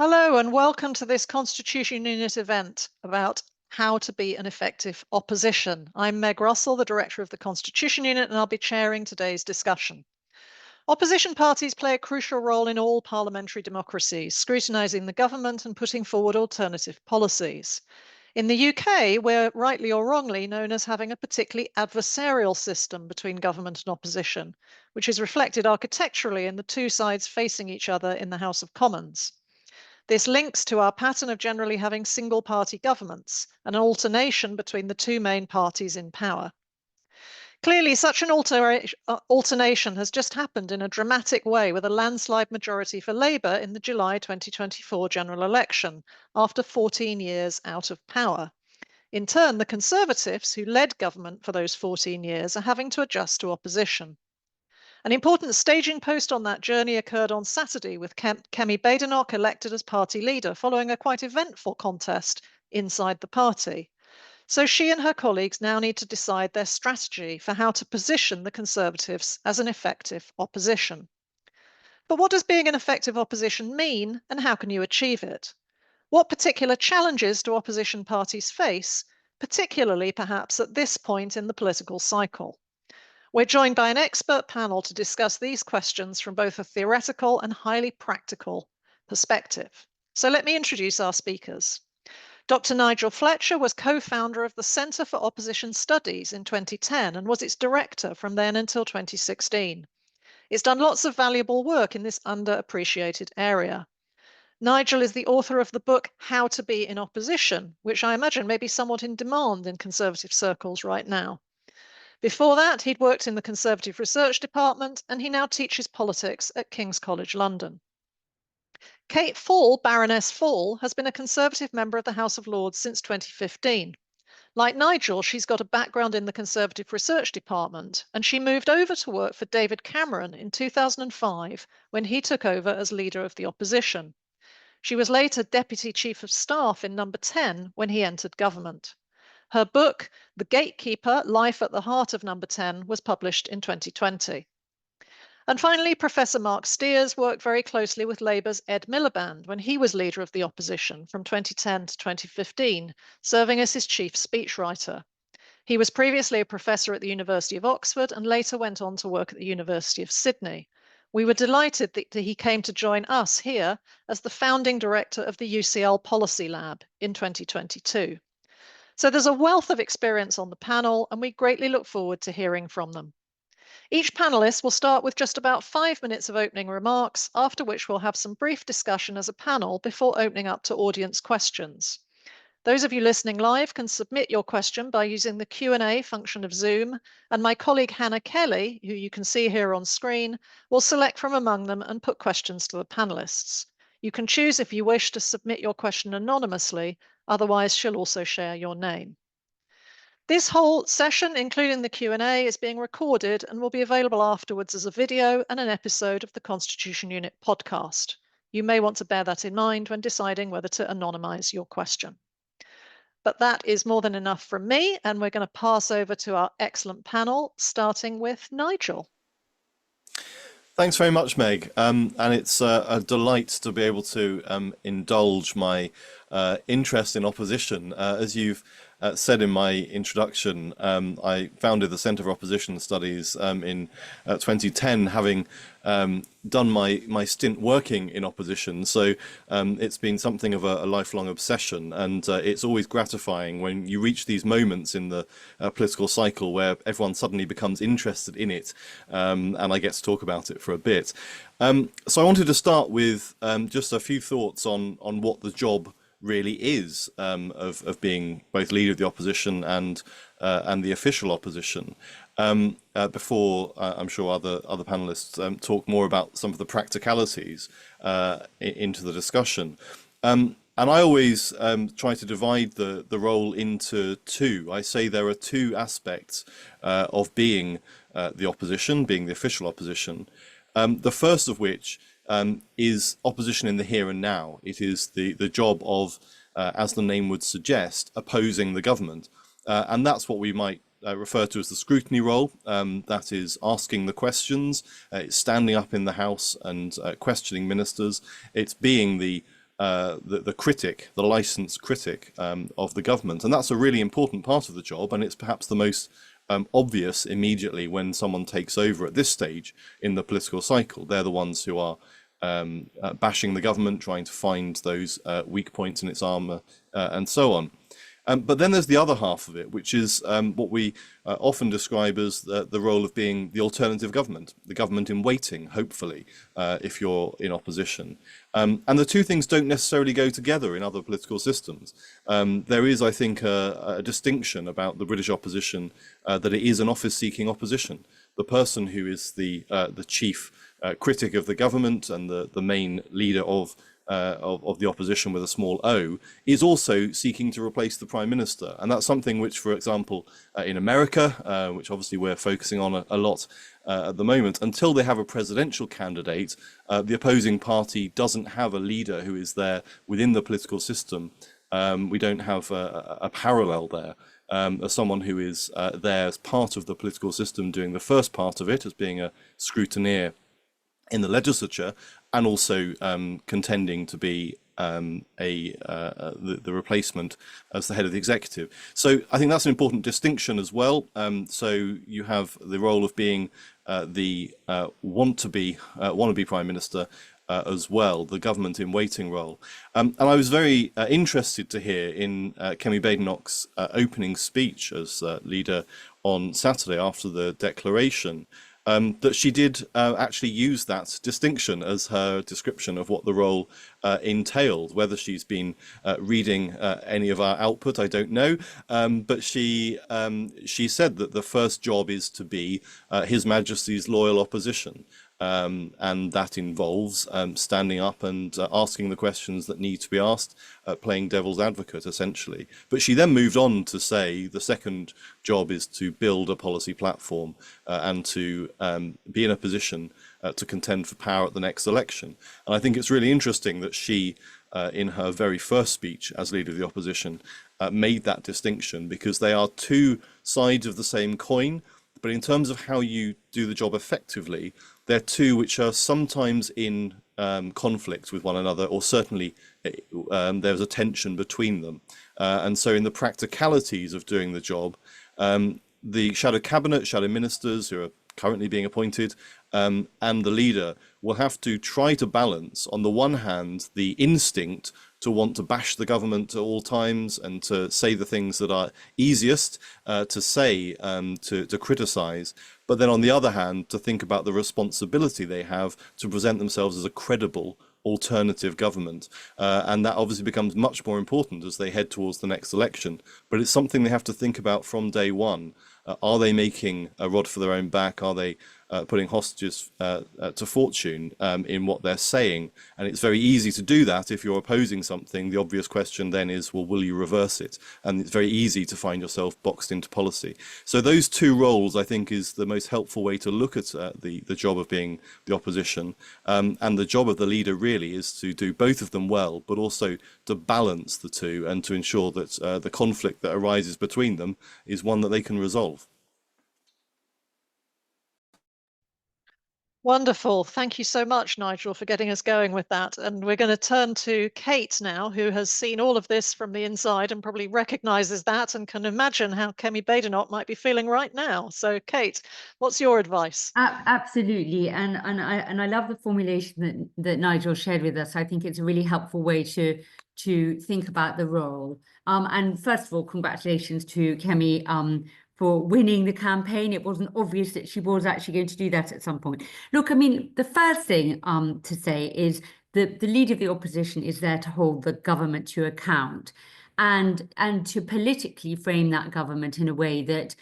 Hello and welcome to this Constitution Unit event about how to be an effective opposition. I'm Meg Russell, the Director of the Constitution Unit, and I'll be chairing today's discussion. Opposition parties play a crucial role in all parliamentary democracies, scrutinising the government and putting forward alternative policies. In the UK, we're rightly or wrongly known as having a particularly adversarial system between government and opposition, which is reflected architecturally in the two sides facing each other in the House of Commons. This links to our pattern of generally having single party governments, an alternation between the two main parties in power. Clearly, such an alternation has just happened in a dramatic way with a landslide majority for Labour in the July 2024 general election, after 14 years out of power. In turn, the Conservatives, who led government for those 14 years, are having to adjust to opposition. An important staging post on that journey occurred on Saturday with Kemi Badenoch elected as party leader following a quite eventful contest inside the party. So she and her colleagues now need to decide their strategy for how to position the Conservatives as an effective opposition. But what does being an effective opposition mean, and how can you achieve it? What particular challenges do opposition parties face, particularly perhaps at this point in the political cycle? We're joined by an expert panel to discuss these questions from both a theoretical and highly practical perspective. So let me introduce our speakers. Dr. Nigel Fletcher was co-founder of the Centre for Opposition Studies in 2010 and was its director from then until 2016. It's done lots of valuable work in this underappreciated area. Nigel is the author of the book How to Be in Opposition, which I imagine may be somewhat in demand in Conservative circles right now. Before that, he'd worked in the Conservative Research Department, and he now teaches politics at King's College London. Kate Fall, Baroness Fall, has been a Conservative member of the House of Lords since 2015. Like Nigel, she's got a background in the Conservative Research Department, and she moved over to work for David Cameron in 2005 when he took over as leader of the opposition. She was later Deputy Chief of Staff in Number 10 when he entered government. Her book, The Gatekeeper, Life at the Heart of Number 10, was published in 2020. And finally, Professor Marc Stears worked very closely with Labour's Ed Miliband when he was leader of the opposition from 2010 to 2015, serving as his chief speechwriter. He was previously a professor at the University of Oxford and later went on to work at the University of Sydney. We were delighted that he came to join us here as the founding director of the UCL Policy Lab in 2022. So there's a wealth of experience on the panel, and we greatly look forward to hearing from them. Each panelist will start with just about 5 minutes of opening remarks, after which we'll have some brief discussion as a panel before opening up to audience questions. Those of you listening live can submit your question by using the Q&A function of Zoom, and my colleague Hannah Kelly, who you can see here on screen, will select from among them and put questions to the panelists. You can choose if you wish to submit your question anonymously, otherwise she'll also share your name. This whole session, including the Q&A, is being recorded and will be available afterwards as a video and an episode of the Constitution Unit podcast. You may want to bear that in mind when deciding whether to anonymise your question. But that is more than enough from me, and we're going to pass over to our excellent panel, starting with Nigel. Thanks very much, Meg. And it's a delight to be able to indulge my interest in opposition. As you've said in my introduction, I founded the Centre for Opposition Studies in 2010, having done my stint working in opposition. So it's been something of a lifelong obsession, and it's always gratifying when you reach these moments in the political cycle where everyone suddenly becomes interested in it, and I get to talk about it for a bit. So I wanted to start with just a few thoughts on what the job really is of being both leader of the opposition and the official opposition. Before I'm sure other panelists talk more about some of the practicalities into the discussion. And I always try to divide the role into two. I say there are two aspects of being the opposition, being the official opposition. The first of which is opposition in the here and now. It is the job of, as the name would suggest, opposing the government. And that's what we might refer to as the scrutiny role. That is asking the questions, it's standing up in the House and questioning ministers. It's being the the critic, the licensed critic of the government. And that's a really important part of the job, and it's perhaps the most obvious immediately when someone takes over at this stage in the political cycle. They're the ones who are bashing the government, trying to find those weak points in its armour, and so on. But then there's the other half of it, which is what we often describe as the role of being the alternative government, the government in waiting, hopefully, if you're in opposition. And the two things don't necessarily go together in other political systems. There is, I think, a distinction about the British opposition, that it is an office-seeking opposition. The person who is the chief critic of the government and the main leader of the opposition with a small o, is also seeking to replace the prime minister. And that's something which, for example, in America, which obviously we're focusing on a lot at the moment, until they have a presidential candidate, the opposing party doesn't have a leader who is there within the political system. We don't have a parallel there. As someone who is there as part of the political system doing the first part of it, as being a scrutineer in the legislature, and also contending to be the replacement as the head of the executive. So I think that's an important distinction as well. So you have the role of being the wannabe prime minister, as well, the government in waiting role. And I was very interested to hear in Kemi Badenoch's opening speech as leader on Saturday after the declaration, that she did actually use that distinction as her description of what the role entailed. Whether she's been reading any of our output, I don't know, but she said that the first job is to be His Majesty's loyal opposition. And that involves standing up and asking the questions that need to be asked, playing devil's advocate, essentially. But she then moved on to say the second job is to build a policy platform and to be in a position to contend for power at the next election. And I think it's really interesting that she, in her very first speech as leader of the opposition, made that distinction, because they are two sides of the same coin. But in terms of how you do the job effectively, they're two which are sometimes in conflict with one another, or certainly there's a tension between them. And so in the practicalities of doing the job, the shadow cabinet, shadow ministers who are currently being appointed, and the leader will have to try to balance, on the one hand, the instinct to want to bash the government at all times and to say the things that are easiest to say, to criticize, but then on the other hand, to think about the responsibility they have to present themselves as a credible alternative government. And that obviously becomes much more important as they head towards the next election. But it's something they have to think about from day one. Are they making a rod for their own back? Are they putting hostages to fortune in what they're saying? And it's very easy to do that if you're opposing something. The obvious question then is, well, will you reverse it? And it's very easy to find yourself boxed into policy. So those two roles, I think, is the most helpful way to look at the job of being the opposition. And the job of the leader really is to do both of them well, but also to balance the two and to ensure that the conflict that arises between them is one that they can resolve. Wonderful. Thank you so much, Nigel, for getting us going with that. And we're going to turn to Kate now, who has seen all of this from the inside and probably recognises that and can imagine how Kemi Badenoch might be feeling right now. So, Kate, what's your advice? Absolutely, and I love the formulation that Nigel shared with us. I think it's a really helpful way to think about the role. And first of all, congratulations to Kemi for winning the campaign. It wasn't obvious that she was actually going to do that at some point. Look, I mean, the first thing to say is that the leader of the opposition is there to hold the government to account and to politically frame that government in a way that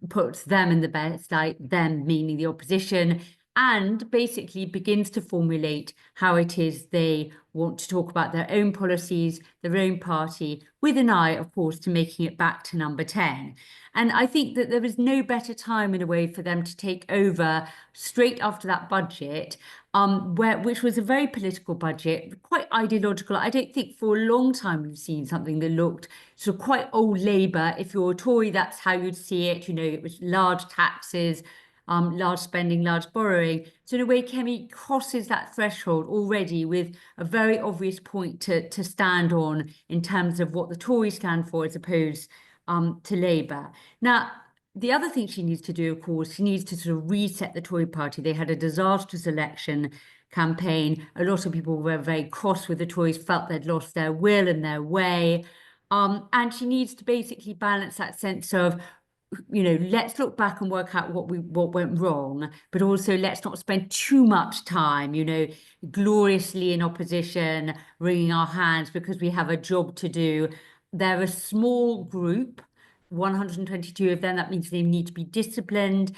puts them in the best light, them meaning the opposition, and basically begins to formulate how it is they want to talk about their own policies, their own party, with an eye, of course, to making it back to number 10. And I think that there is no better time, in a way, for them to take over straight after that budget, which was a very political budget, quite ideological. I don't think for a long time we've seen something that looked sort of quite old Labour. If you're a Tory, that's how you'd see it. You know, it was large taxes, large spending, large borrowing. So in a way, Kemi crosses that threshold already with a very obvious point to stand on in terms of what the Tories stand for as opposed to Labour. Now, the other thing she needs to do, of course, she needs to sort of reset the Tory party. They had a disastrous election campaign. A lot of people were very cross with the Tories, felt they'd lost their will and their way. And she needs to basically balance that sense of, let's look back and work out what went wrong, but also let's not spend too much time, gloriously in opposition, wringing our hands because we have a job to do. They're a small group, 122 of them. That means they need to be disciplined,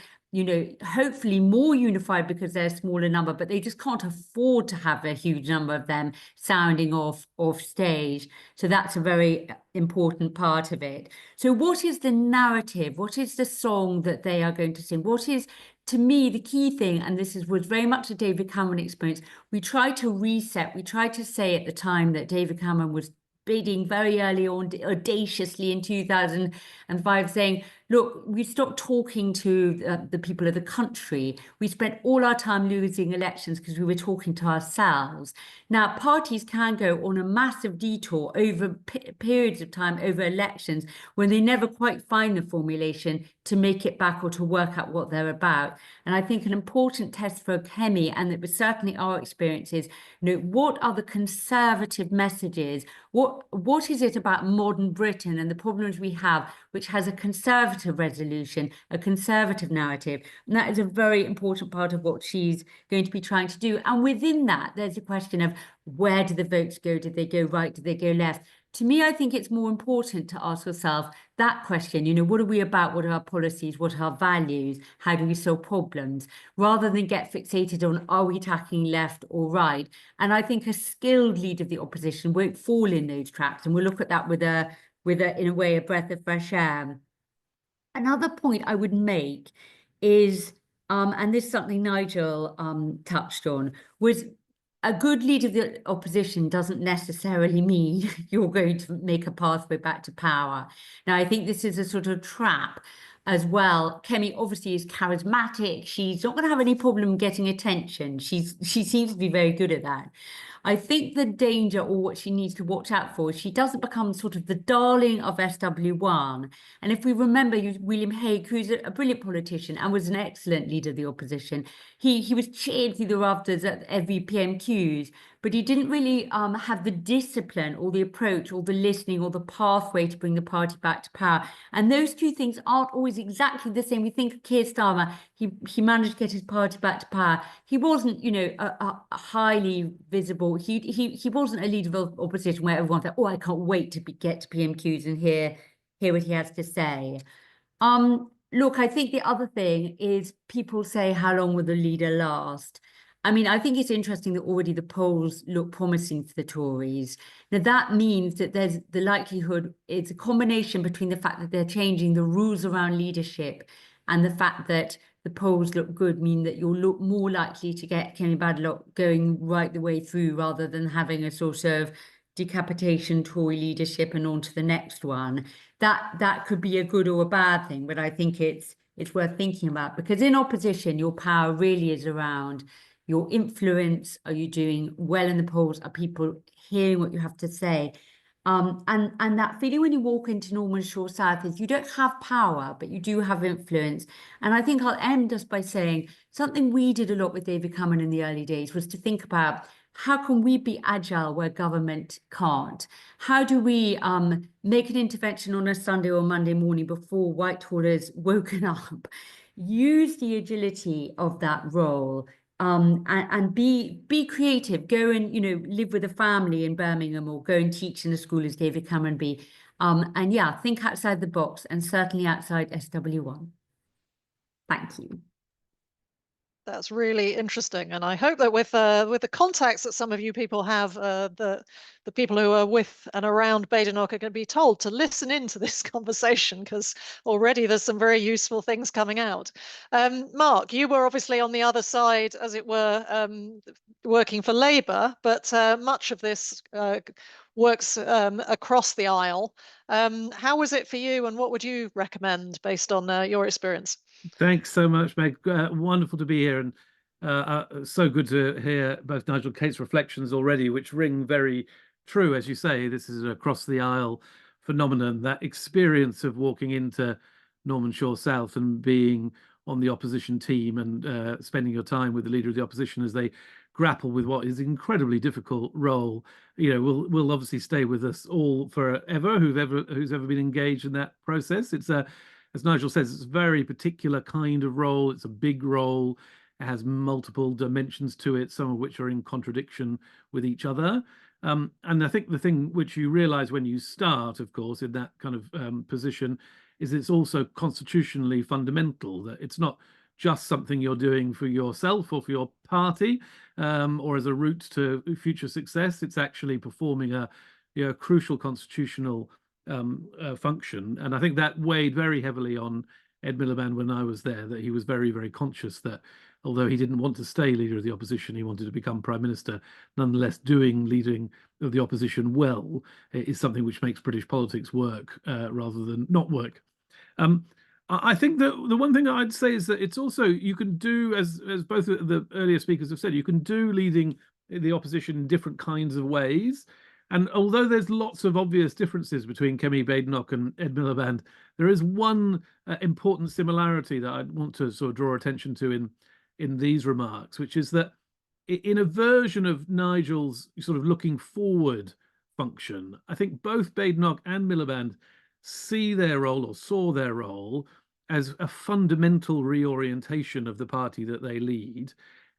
hopefully more unified because they're a smaller number, but they just can't afford to have a huge number of them sounding off stage. So that's a very important part of it. So what is the narrative? What is the song that they are going to sing? What is, to me, the key thing, and this was very much a David Cameron experience, we tried to reset. We tried to say at the time that David Cameron was bidding very early on, audaciously in 2005, saying, look, we stopped talking to the people of the country. We spent all our time losing elections because we were talking to ourselves. Now, parties can go on a massive detour over periods of time, over elections, when they never quite find the formulation to make it back or to work out what they're about. And I think an important test for Kemi, and it was certainly our experiences, what are the conservative messages? What is it about modern Britain and the problems we have, which has a conservative resolution, a conservative narrative? And that is a very important part of what she's going to be trying to do. And within that, there's a question of where do the votes go? Did they go right? Did they go left? To me, I think it's more important to ask yourself that question, what are we about? What are our policies? What are our values? How do we solve problems? Rather than get fixated on, are we tackling left or right? And I think a skilled leader of the opposition won't fall in those traps. And we'll look at that with in a way, a breath of fresh air. Another point I would make is, and this is something Nigel touched on, was a good leader of the opposition doesn't necessarily mean you're going to make a pathway back to power. Now, I think this is a sort of trap as well. Kemi obviously is charismatic. She's not going to have any problem getting attention. She seems to be very good at that. I think the danger, or what she needs to watch out for, is she doesn't become sort of the darling of SW1. And if we remember William Hague, who's a brilliant politician and was an excellent leader of the opposition, he was cheered through the rafters at every PMQs, but he didn't really have the discipline or the approach or the listening or the pathway to bring the party back to power. And those two things aren't always exactly the same. We think of Keir Starmer, he managed to get his party back to power. He wasn't, a highly visible, he wasn't a leader of opposition where everyone thought, oh, I can't wait to get to PMQs and hear what he has to say. Look, I think the other thing is people say, how long will the leader last? I mean, I think it's interesting that already the polls look promising for the Tories. Now, that means that there's the likelihood, it's a combination between the fact that they're changing the rules around leadership and the fact that the polls look good, mean that you'll look more likely to get Kemi Badenoch going right the way through rather than having a sort of decapitation Tory leadership and on to the next one. That could be a good or a bad thing, but I think it's worth thinking about, because in opposition, your power really is around your influence. Are you doing well in the polls? Are people hearing what you have to say? And that feeling when you walk into Norman Shore South is you don't have power, but you do have influence. And I think I'll end just by saying something we did a lot with David Cameron in the early days was to think about how can we be agile where government can't? How do we make an intervention on a Sunday or Monday morning before Whitehall has woken up? Use the agility of that role. And be creative. Go and live with a family in Birmingham, or go and teach in a school as David Cameron be. And yeah, think outside the box, and certainly outside SW1. Thank you. That's really interesting, and I hope that with the contacts that some of you people have, that the people who are with and around Badenoch are going to be told to listen into this conversation, because already there's some very useful things coming out. Marc, you were obviously on the other side, as it were, working for Labour, but much of this works across the aisle. How was it for you, and what would you recommend based on your experience? Thanks so much, Meg. Wonderful to be here, and so good to hear both Nigel and Kate's reflections already, which ring very true. As you say, this is an across the aisle phenomenon, that experience of walking into Normanshire South and being on the opposition team and spending your time with the leader of the opposition as they grapple with what is an incredibly difficult role. Will obviously stay with us all forever, who's ever been engaged in that process. It's as Nigel says, it's a very particular kind of role. It's a big role. It has multiple dimensions to it, some of which are in contradiction with each other. And I think the thing which you realize when you start, of course, in that kind of position, is it's also constitutionally fundamental, that it's not just something you're doing for yourself or for your party or as a route to future success. It's actually performing a crucial constitutional function. And I think that weighed very heavily on Ed Miliband when I was there, that he was very, very conscious that although he didn't want to stay leader of the opposition, he wanted to become prime minister. Nonetheless, leading of the opposition well is something which makes British politics work rather than not work. I think that the one thing I'd say is that it's also, you can do, as both the earlier speakers have said, you can do leading the opposition in different kinds of ways. And although there's lots of obvious differences between Kemi Badenoch and Ed Miliband, there is one important similarity that I want to sort of draw attention to in these remarks, which is that in a version of Nigel's sort of looking forward function, I think both Badenoch and Miliband see their role, or saw their role, as a fundamental reorientation of the party that they lead,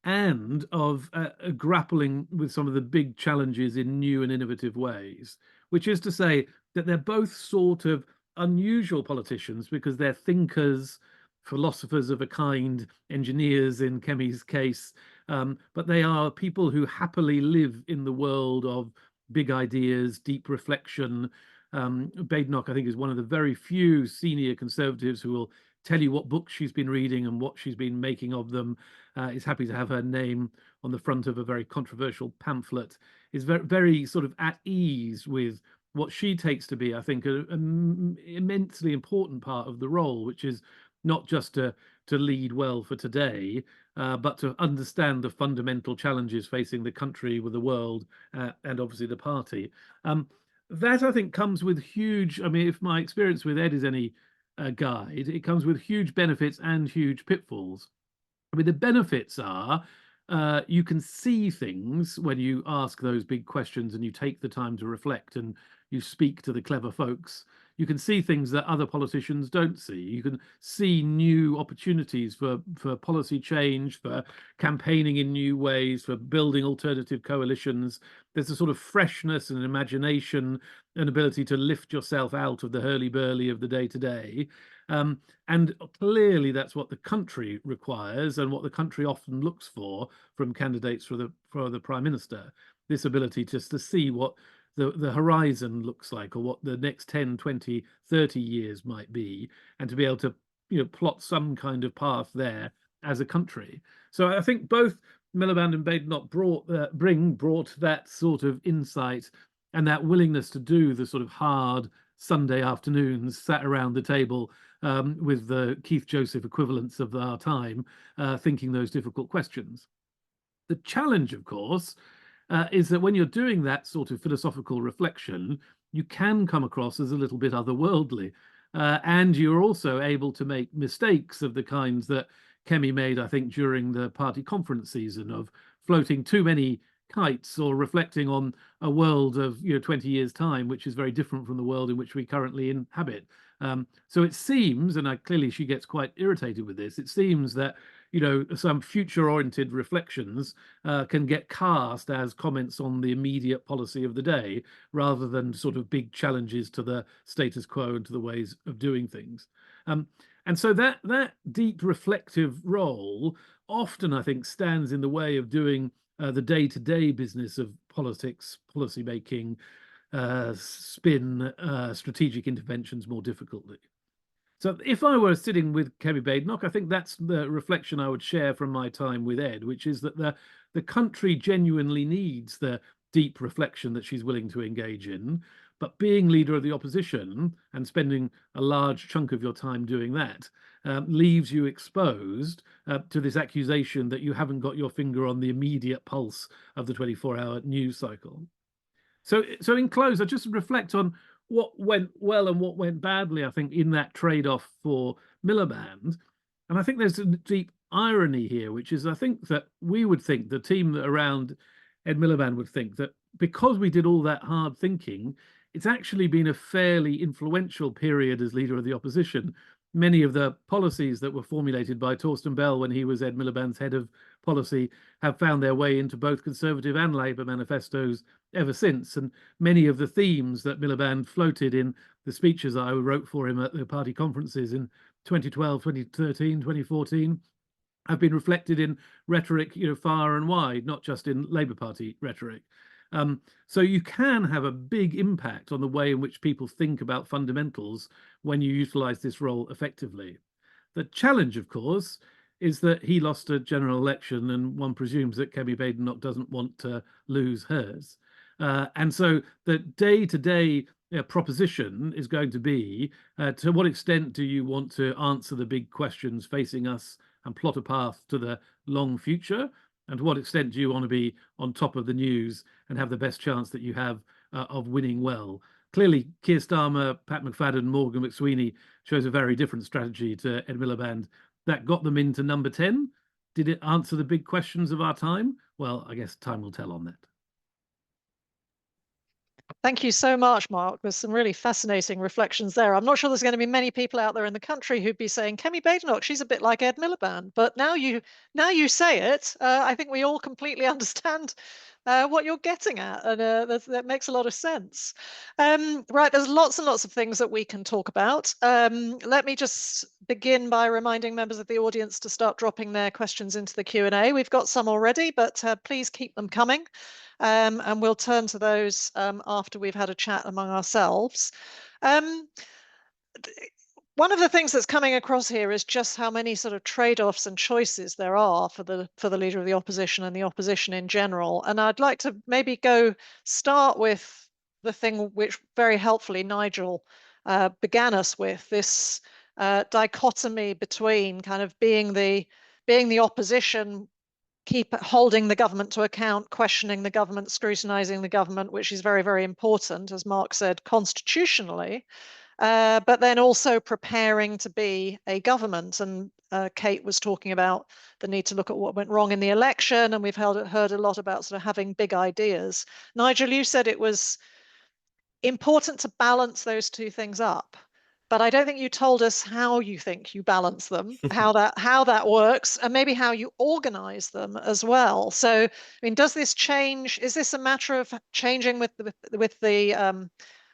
and of grappling with some of the big challenges in new and innovative ways, which is to say that they're both sort of unusual politicians because they're thinkers, philosophers of a kind, engineers in Kemi's case, but they are people who happily live in the world of big ideas, deep reflection. Badenoch, I think, is one of the very few senior Conservatives who will tell you what books she's been reading and what she's been making of them, is happy to have her name on the front of a very controversial pamphlet, is very, very sort of at ease with what she takes to be, I think, an immensely important part of the role, which is not just to lead well for today, but to understand the fundamental challenges facing the country, with the world, and obviously the party. That, I think, comes with huge, I mean, if my experience with Ed is any guide, it comes with huge benefits and huge pitfalls. I mean, the benefits are you can see things when you ask those big questions and you take the time to reflect and you speak to the clever folks. You can see things that other politicians don't see. You can see new opportunities for policy change, for campaigning in new ways, for building alternative coalitions. There's a sort of freshness and imagination and ability to lift yourself out of the hurly-burly of the day-to-day. And clearly that's what the country requires and what the country often looks for from candidates for the Prime Minister. This ability just to see what the horizon looks like, or what the next 10, 20, 30 years might be, and to be able to plot some kind of path there as a country. So I think both Miliband and Badenoch brought that sort of insight and that willingness to do the sort of hard Sunday afternoons sat around the table with the Keith Joseph equivalents of our time, thinking those difficult questions. The challenge, of course, is that when you're doing that sort of philosophical reflection, you can come across as a little bit otherworldly. And you're also able to make mistakes of the kinds that Kemi made, I think, during the party conference season, of floating too many kites or reflecting on a world of 20 years' time, which is very different from the world in which we currently inhabit. So it seems, and clearly she gets quite irritated with this, it seems that some future-oriented reflections can get cast as comments on the immediate policy of the day, rather than sort of big challenges to the status quo and to the ways of doing things. And so that deep reflective role often, I think, stands in the way of doing the day-to-day business of politics, policy making, spin, strategic interventions more difficultly. So if I were sitting with Kemi Badenoch, I think that's the reflection I would share from my time with Ed, which is that the country genuinely needs the deep reflection that she's willing to engage in. But being leader of the opposition and spending a large chunk of your time doing that leaves you exposed to this accusation that you haven't got your finger on the immediate pulse of the 24-hour news cycle. So in close, I just reflect on what went well and what went badly, I think, in that trade-off for Miliband. And I think there's a deep irony here, which is I think that we would think, the team that around Ed Miliband would think, that because we did all that hard thinking, it's actually been a fairly influential period as leader of the opposition. Many of the policies that were formulated by Torsten Bell when he was Ed Miliband's head of policy have found their way into both Conservative and Labour manifestos ever since. And many of the themes that Miliband floated in the speeches I wrote for him at the party conferences in 2012, 2013, 2014 have been reflected in rhetoric, far and wide, not just in Labour Party rhetoric. So you can have a big impact on the way in which people think about fundamentals when you utilise this role effectively. The challenge, of course, is that he lost a general election, and one presumes that Kemi Badenoch doesn't want to lose hers. And so the day-to-day proposition is going to be, to what extent do you want to answer the big questions facing us and plot a path to the long future? And to what extent do you want to be on top of the news and have the best chance that you have of winning well? Clearly, Keir Starmer, Pat McFadden, Morgan McSweeney shows a very different strategy to Ed Miliband. That got them into number 10. Did it answer the big questions of our time? Well, I guess time will tell on that. Thank you so much, Mark. There's some really fascinating reflections there. I'm not sure there's going to be many people out there in the country who'd be saying, Kemi Badenoch, she's a bit like Ed Miliband. But now you say it, I think we all completely understand what you're getting at, and that makes a lot of sense. Right, there's lots and lots of things that we can talk about. Let me just begin by reminding members of the audience to start dropping their questions into the Q&A. We've got some already, but please keep them coming. And we'll turn to those after we've had a chat among ourselves. One of the things that's coming across here is just how many sort of trade-offs and choices there are for the leader of the opposition and the opposition in general. And I'd like to maybe start with the thing which very helpfully Nigel began us with, this dichotomy between kind of being the opposition, holding the government to account, questioning the government, scrutinising the government, which is very, very important, as Mark said, constitutionally, but then also preparing to be a government. And Kate was talking about the need to look at what went wrong in the election, and we've heard a lot about sort of having big ideas. Nigel, you said it was important to balance those two things up. But I don't think you told us how you think you balance them, how that works, and maybe how you organize them as well. So, I mean, does this change? Is this a matter of changing with the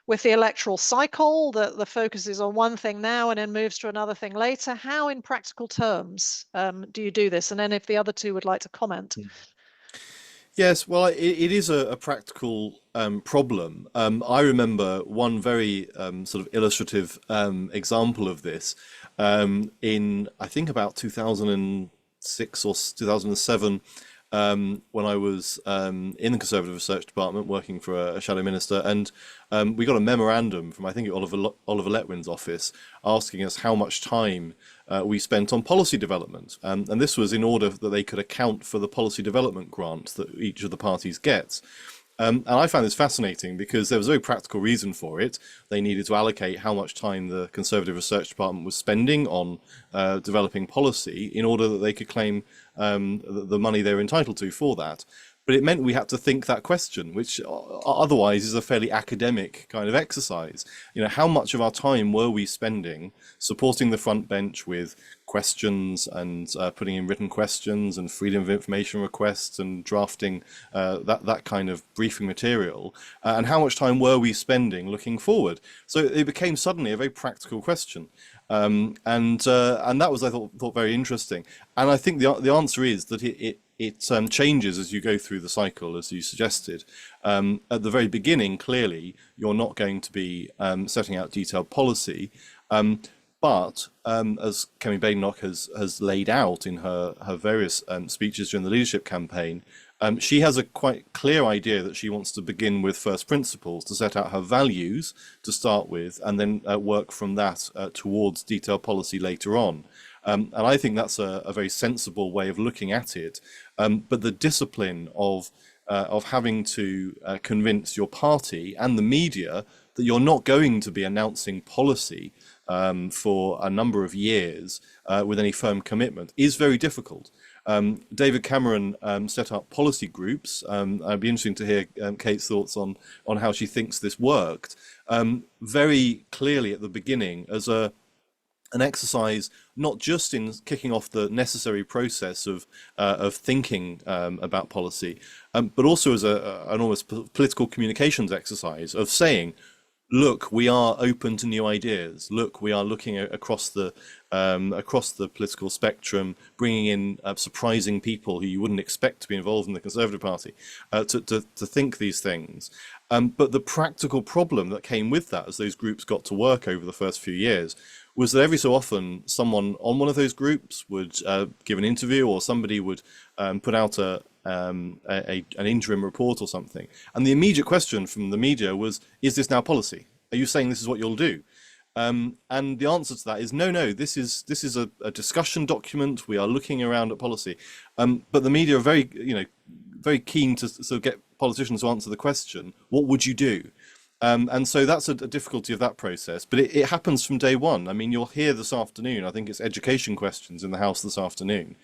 electoral cycle, that the focus is on one thing now and then moves to another thing later? How, in practical terms, do you do this? And then, if the other two would like to comment. Yes, well, it is a practical problem. I remember one very sort of illustrative example of this in, I think, about 2006 or 2007, when I was in the Conservative Research Department working for a shadow minister, and we got a memorandum from, I think, Oliver Letwin's office asking us how much time we spent on policy development. And this was in order that they could account for the policy development grant that each of the parties gets. And I found this fascinating because there was a very practical reason for it. They needed to allocate how much time the Conservative Research Department was spending on developing policy in order that they could claim the money they were entitled to for that. But it meant we had to think that question, which otherwise is a fairly academic kind of exercise. You know, how much of our time were we spending supporting the front bench with questions and putting in written questions and freedom of information requests and drafting that kind of briefing material, and how much time were we spending looking forward? So it became suddenly a very practical question. And that was, I thought very interesting. And I think the answer is that it changes as you go through the cycle, as you suggested. At the very beginning, clearly, you're not going to be setting out detailed policy, but as Kemi Badenoch has laid out in her various speeches during the leadership campaign, she has a quite clear idea that she wants to begin with first principles, to set out her values to start with, and then work from that towards detailed policy later on. And I think that's a very sensible way of looking at it. But the discipline of having to convince your party and the media that you're not going to be announcing policy for a number of years with any firm commitment is very difficult. David Cameron set up policy groups. I'd be interesting to hear Kate's thoughts on how she thinks this worked. Very clearly at the beginning as an exercise not just in kicking off the necessary process of thinking about policy, but also as an almost political communications exercise of saying, look, we are open to new ideas. Look, we are looking across the political spectrum, bringing in surprising people who you wouldn't expect to be involved in the Conservative Party to think these things. But the practical problem that came with that as those groups got to work over the first few years was that every so often someone on one of those groups would give an interview, or somebody would put out an interim report or something. And the immediate question from the media was, is this now policy? Are you saying this is what you'll do? And the answer to that is no, this is a discussion document. We are looking around at policy. But the media are very keen to sort of get politicians to answer the question, what would you do? And so that's a difficulty of that process, but it happens from day one. I mean, you'll hear this afternoon, I think it's education questions in the House this afternoon.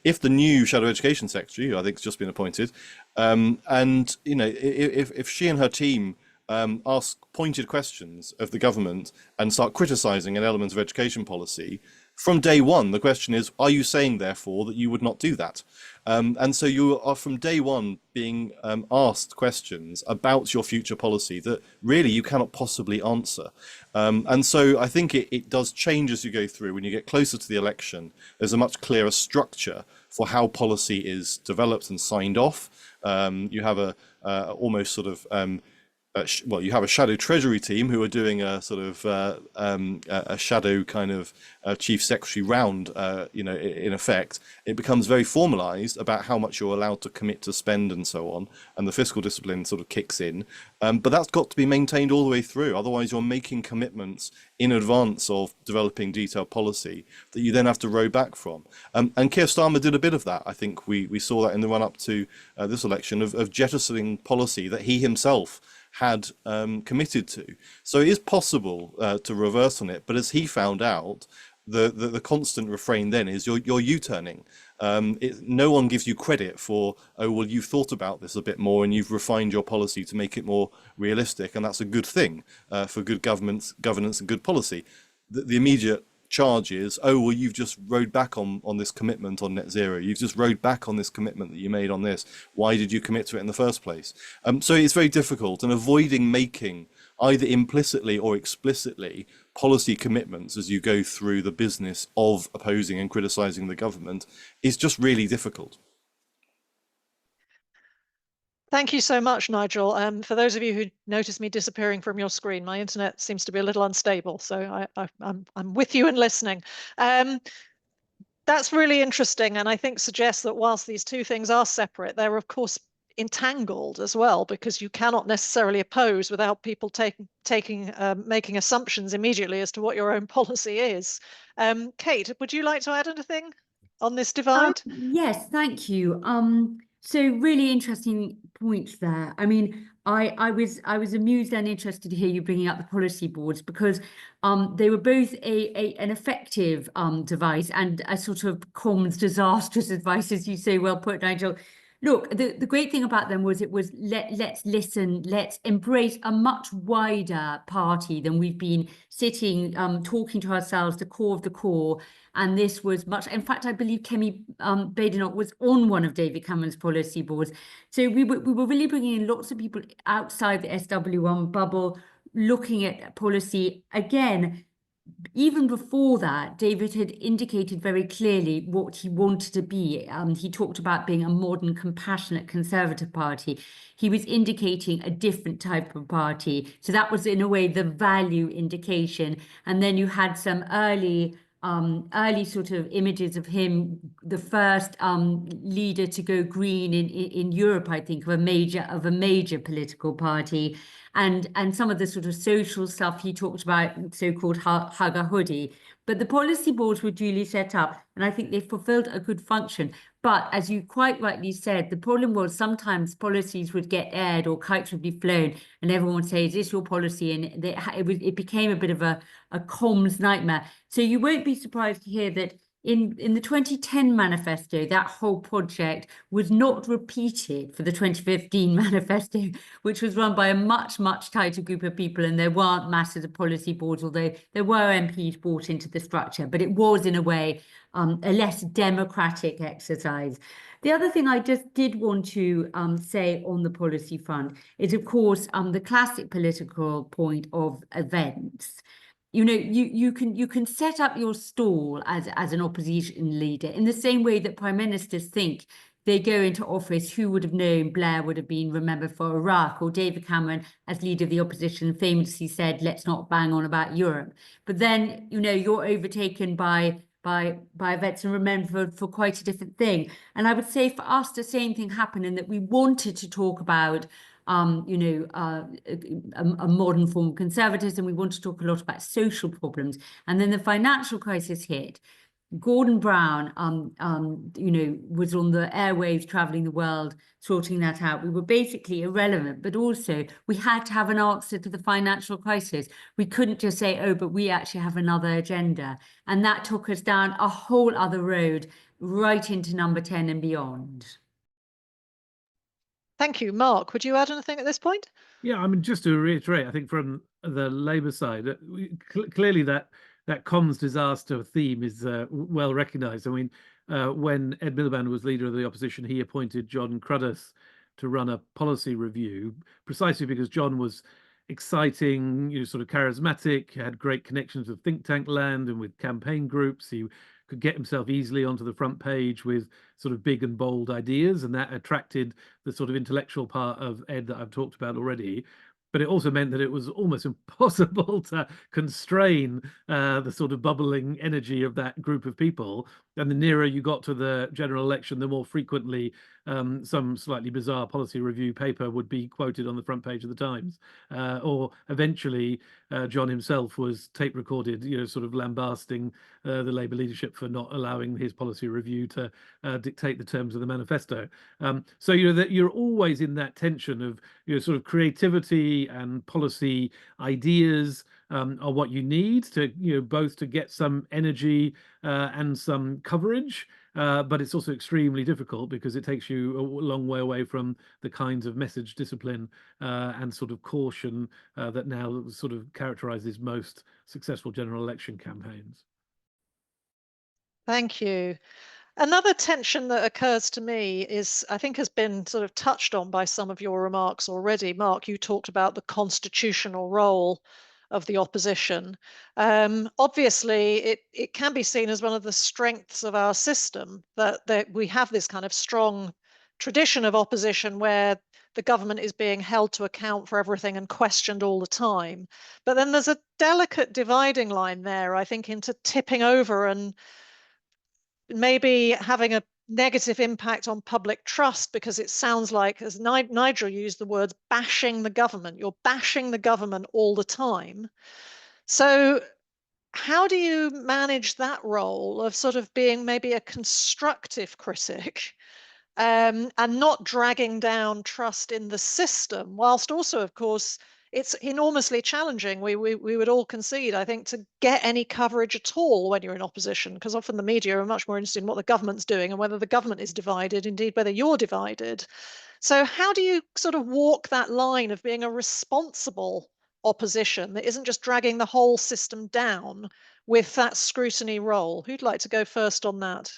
If the new Shadow Education Secretary, who I think has just been appointed, and if she and her team ask pointed questions of the government and start criticising an element of education policy, from day one, the question is, are you saying, therefore, that you would not do that? And so you are from day one being asked questions about your future policy that really you cannot possibly answer. And so I think it does change as you go through. When you get closer to the election, there's a much clearer structure for how policy is developed and signed off. You have almost sort of you have a shadow treasury team who are doing a sort of a shadow kind of chief secretary round, in effect. It becomes very formalized about how much you're allowed to commit to spend and so on, and the fiscal discipline sort of kicks in. But that's got to be maintained all the way through. Otherwise, you're making commitments in advance of developing detailed policy that you then have to row back from. And Keir Starmer did a bit of that. I think we saw that in the run-up to this election of jettisoning policy that he himself had committed to. So it is possible to reverse on it, but as he found out, the constant refrain then is you're U-turning. No one gives you credit for, oh, well, you've thought about this a bit more and you've refined your policy to make it more realistic, and that's a good thing for good governance and good policy. The immediate charge is, oh, well, you've just rowed back on this commitment on net zero. You've just rowed back on this commitment that you made on this. Why did you commit to it in the first place? So it's very difficult, and avoiding making either implicitly or explicitly policy commitments as you go through the business of opposing and criticizing the government is just really difficult. Thank you so much, Nigel. For those of you who noticed me disappearing from your screen, my internet seems to be a little unstable, so I'm with you and listening. That's really interesting, and I think suggests that whilst these two things are separate, they're of course entangled as well, because you cannot necessarily oppose without people making assumptions immediately as to what your own policy is. Kate, would you like to add anything on this divide? Yes, thank you. So really interesting points there. I mean, I was amused and interested to hear you bringing up the policy boards, because they were both an effective device and a sort of comms disastrous advice, as you say, well put, Nigel. Look, the great thing about them was let's listen, let's embrace a much wider party than we've been sitting talking to ourselves, the core of the core. And this was much, in fact, I believe Kemi Badenoch was on one of David Cameron's policy boards. So we were really bringing in lots of people outside the SW1 bubble, looking at policy, again, even before that, David had indicated very clearly what he wanted to be. He talked about being a modern, compassionate Conservative Party. He was indicating a different type of party. So that was, in a way, the value indication. And then you had some early sort of images of him, the first leader to go green in Europe, I think, of a major political party. And some of the sort of social stuff he talked about, so-called hug a hoodie. But the policy boards were duly set up, and I think they fulfilled a good function. But as you quite rightly said, the problem was sometimes policies would get aired or kites would be flown, and everyone would say, "Is this your policy?" And it became a bit of a comms nightmare. So you won't be surprised to hear that in the 2010 manifesto, that whole project was not repeated for the 2015 manifesto, which was run by a much, much tighter group of people, and there weren't masses of policy boards, although there were MPs brought into the structure, but it was, in a way, a less democratic exercise. The other thing I just did want to say on the policy front is, of course, the classic political point of events. You know, you can set up your stall as an opposition leader in the same way that prime ministers think they go into office. Who would have known Blair would have been remembered for Iraq, or David Cameron, as leader of the opposition, famously said, "Let's not bang on about Europe." But then, you know, you're overtaken by events and remembered for quite a different thing. And I would say for us, the same thing happened, in that we wanted to talk about you know, a modern form of conservatism. We want to talk a lot about social problems. And then the financial crisis hit. Gordon Brown, you know, was on the airwaves traveling the world, sorting that out. We were basically irrelevant, but also we had to have an answer to the financial crisis. We couldn't just say, "Oh, but we actually have another agenda." And that took us down a whole other road, right into number 10 and beyond. Thank you. Mark, would you add anything at this point? Yeah, I mean, just to reiterate, I think from the Labour side, clearly that comms disaster theme is well recognised. I mean, when Ed Miliband was leader of the opposition, he appointed John Cruddas to run a policy review, precisely because John was exciting, you know, sort of charismatic, had great connections with think tank land and with campaign groups. He could get himself easily onto the front page with sort of big and bold ideas, and that attracted the sort of intellectual part of Ed that I've talked about already. But it also meant that it was almost impossible to constrain the sort of bubbling energy of that group of people. And the nearer you got to the general election, the more frequently some slightly bizarre policy review paper would be quoted on the front page of the Times. Or eventually, John himself was tape recorded, you know, sort of lambasting the Labour leadership for not allowing his policy review to dictate the terms of the manifesto. So, you know, that you're always in that tension of, you know, sort of creativity and policy ideas are what you need to, you know, both to get some energy and some coverage. But it's also extremely difficult because it takes you a long way away from the kinds of message discipline and sort of caution that now sort of characterizes most successful general election campaigns. Thank you. Another tension that occurs to me is, I think, has been sort of touched on by some of your remarks already. Mark, you talked about the constitutional role of the opposition. Obviously, it can be seen as one of the strengths of our system that we have this kind of strong tradition of opposition where the government is being held to account for everything and questioned all the time. But then there's a delicate dividing line there, I think, into tipping over and maybe having a negative impact on public trust, because it sounds like, as Nigel used the words, bashing the government. You're bashing the government all the time. So how do you manage that role of sort of being maybe a constructive critic and not dragging down trust in the system, whilst also, of course, it's enormously challenging, we would all concede, I think, to get any coverage at all when you're in opposition, because often the media are much more interested in what the government's doing and whether the government is divided, indeed whether you're divided. So how do you sort of walk that line of being a responsible opposition that isn't just dragging the whole system down with that scrutiny role? Who'd like to go first on that?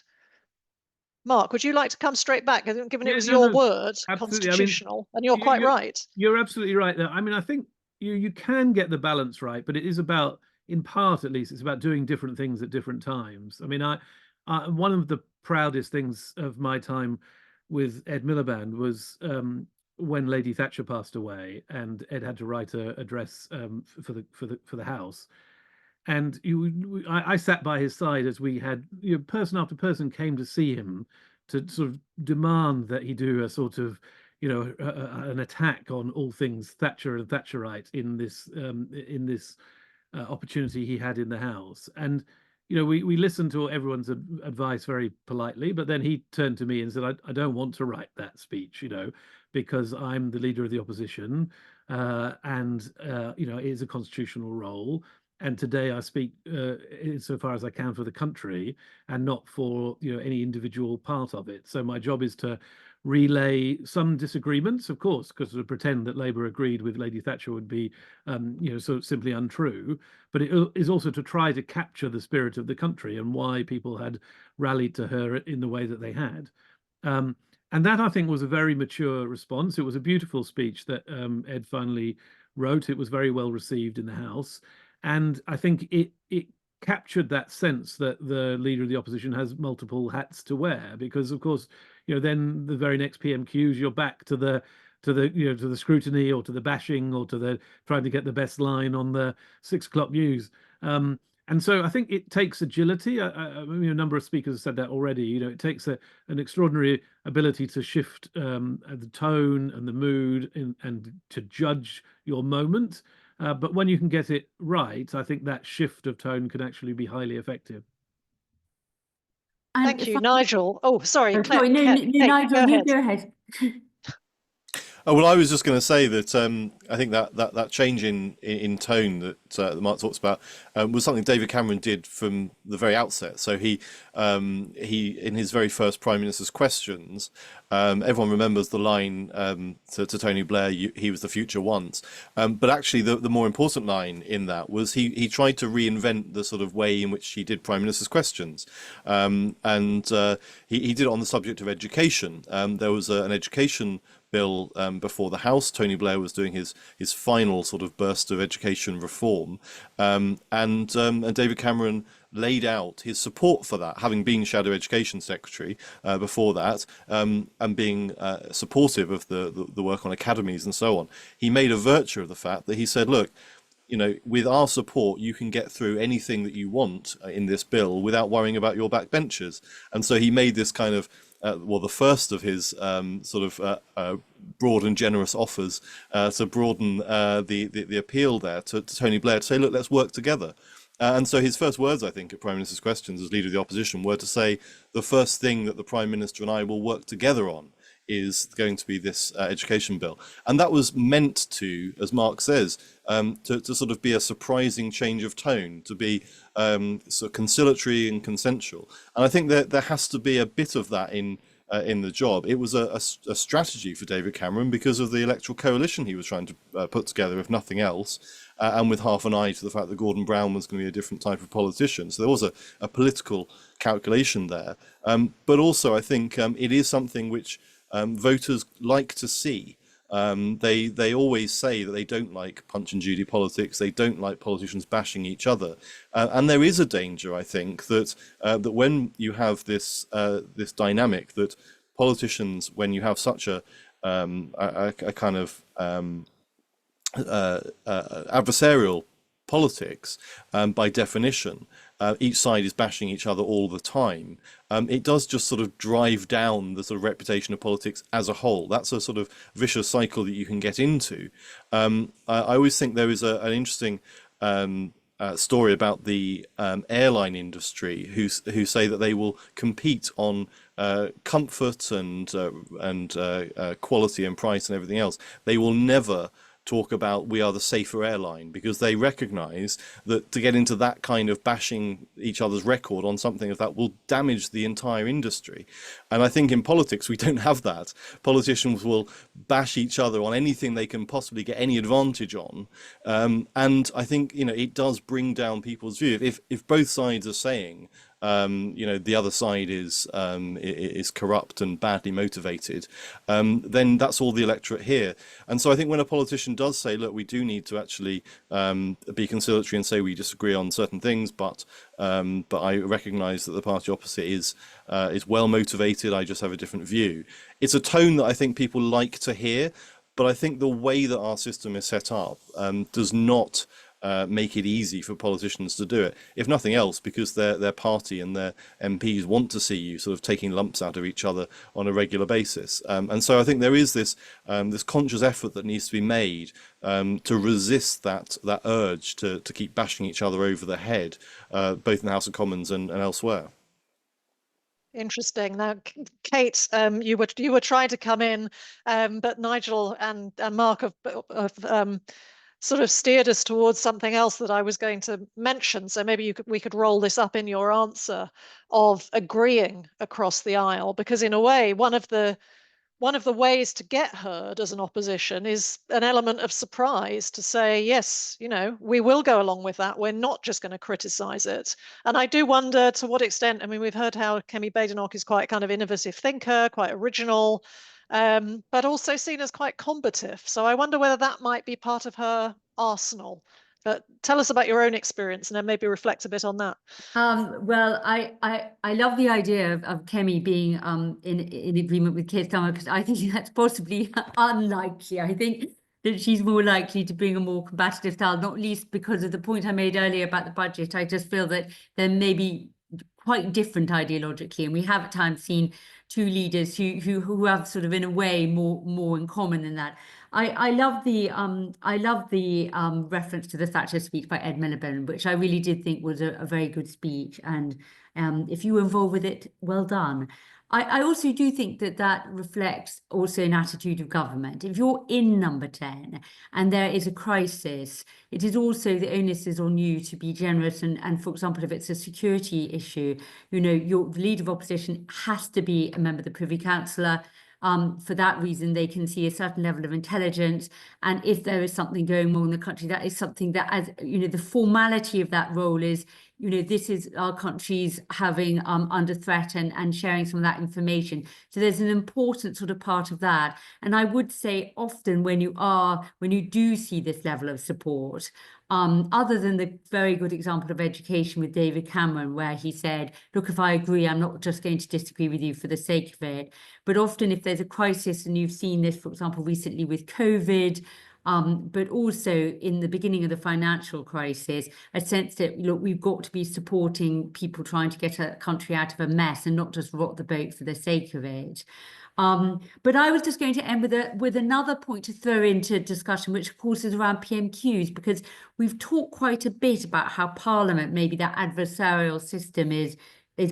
Mark, would you like to come straight back, given it was your word, absolutely. constitutional, I mean, and you're quite right. You're absolutely right there. I mean, I think you can get the balance right, but it is about in part at least, it's about doing different things at different times. I mean, one of the proudest things of my time with Ed Miliband was when Lady Thatcher passed away, and Ed had to write an address for the House. And I sat by his side as we had, person after person came to see him to sort of demand that he do a sort of, an attack on all things Thatcher and Thatcherite in this opportunity he had in the House. And we listened to everyone's advice very politely, but then he turned to me and said, I don't want to write that speech, because I'm the leader of the opposition, and it is a constitutional role. And today I speak insofar as I can for the country and not for any individual part of it. So my job is to relay some disagreements, of course, because to pretend that Labour agreed with Lady Thatcher would be, sort of simply untrue. But it is also to try to capture the spirit of the country and why people had rallied to her in the way that they had. And that, I think, was a very mature response. It was a beautiful speech that Ed finally wrote. It was very well received in the House. And I think it captured that sense that the leader of the opposition has multiple hats to wear, because of course, then the very next PMQs, you're back to the scrutiny, or to the bashing, or to the trying to get the best line on the 6 o'clock news. And so I think it takes agility. I mean, a number of speakers have said that already. It takes an extraordinary ability to shift the tone and the mood and to judge your moment. But when you can get it right, I think that shift of tone can actually be highly effective. Thank you, Nigel. Oh, sorry, Oh, Claire. sorry, no, Nigel, go you ahead. go ahead. Oh, well, I was just going to say that I think that change in tone that Mark talks about was something David Cameron did from the very outset. So he in his very first Prime Minister's questions, everyone remembers the line to Tony Blair, "He was the future once." But actually, the more important line in that was he tried to reinvent the sort of way in which he did Prime Minister's questions, and he did it on the subject of education. There was an education bill before the House. Tony Blair was doing his final sort of burst of education reform, and David Cameron laid out his support for that, having been Shadow Education Secretary before that, and being supportive of the work on academies and so on. He made a virtue of the fact that he said, look, with our support, you can get through anything that you want in this bill without worrying about your backbenchers. And so he made this kind of the first of his sort of broad and generous offers to broaden the appeal there to Tony Blair, to say, look, let's work together. And so his first words, I think, at Prime Minister's questions as leader of the opposition were to say, the first thing that the Prime Minister and I will work together on is going to be this education bill. And that was meant to, as Mark says, to sort of be a surprising change of tone, to be sort of conciliatory and consensual. And I think that there has to be a bit of that in the job. It was a strategy for David Cameron because of the electoral coalition he was trying to put together, if nothing else, and with half an eye to the fact that Gordon Brown was going to be a different type of politician. So there was a political calculation there. But also, I think it is something which voters like to see. They always say that they don't like Punch and Judy politics. They don't like politicians bashing each other, and there is a danger, I think, that that when you have this dynamic, that politicians, when you have such a kind of adversarial politics, by definition, each side is bashing each other all the time. It does just sort of drive down the sort of reputation of politics as a whole. That's a sort of vicious cycle that you can get into. I always think there is an interesting story about the airline industry who say that they will compete on comfort and quality and price and everything else. They will never talk about we are the safer airline, because they recognize that to get into that kind of bashing each other's record on something of that will damage the entire industry. And I think in politics we don't have that. Politicians will bash each other on anything they can possibly get any advantage on, and I think it does bring down people's view. If both sides are saying the other side is corrupt and badly motivated, then that's all the electorate hear. And so I think when a politician does say, look, we do need to actually be conciliatory and say we disagree on certain things, but I recognise that the party opposite is well motivated, I just have a different view. It's a tone that I think people like to hear, but I think the way that our system is set up does not make it easy for politicians to do it, if nothing else because their party and their MPs want to see you sort of taking lumps out of each other on a regular basis. And so I think there is this conscious effort that needs to be made to resist that urge to keep bashing each other over the head, both in the House of Commons and elsewhere. Interesting. Now, Kate, you were trying to come in, but Nigel and Mark have sort of steered us towards something else that I was going to mention. So maybe we could roll this up in your answer of agreeing across the aisle, because in a way, one of the ways to get heard as an opposition is an element of surprise, to say, yes, we will go along with that. We're not just going to criticize it. And I do wonder to what extent, I mean, we've heard how Kemi Badenoch is quite a kind of innovative thinker, quite original, but also seen as quite combative. So I wonder whether that might be part of her arsenal. But tell us about your own experience and then maybe reflect a bit on that. Well, I love the idea of Kemi being in agreement with Keir Starmer, because I think that's possibly unlikely. I think that she's more likely to bring a more combative style, not least because of the point I made earlier about the budget. I just feel that there may be quite different ideologically, and we have at times seen two leaders who have sort of in a way more in common than that. I love the reference to the Thatcher speech by Ed Miliband, which I really did think was a very good speech, and if you were involved with it, well done. I also do think that reflects also an attitude of government. If you're in number 10 and there is a crisis, it is also the onus is on you to be generous. And for example, if it's a security issue, your leader of opposition has to be a member of the Privy Council. For that reason, they can see a certain level of intelligence. And if there is something going wrong in the country, that is something that, as the formality of that role is, this is our country's having under threat and sharing some of that information. So there's an important sort of part of that. And I would say often when you do see this level of support, other than the very good example of education with David Cameron, where he said, look, if I agree, I'm not just going to disagree with you for the sake of it. But often if there's a crisis, and you've seen this, for example, recently with COVID, but also in the beginning of the financial crisis, a sense that, look, we've got to be supporting people trying to get a country out of a mess and not just rock the boat for the sake of it. But I was just going to end with another point to throw into discussion, which of course is around PMQs, because we've talked quite a bit about how Parliament, maybe that adversarial system is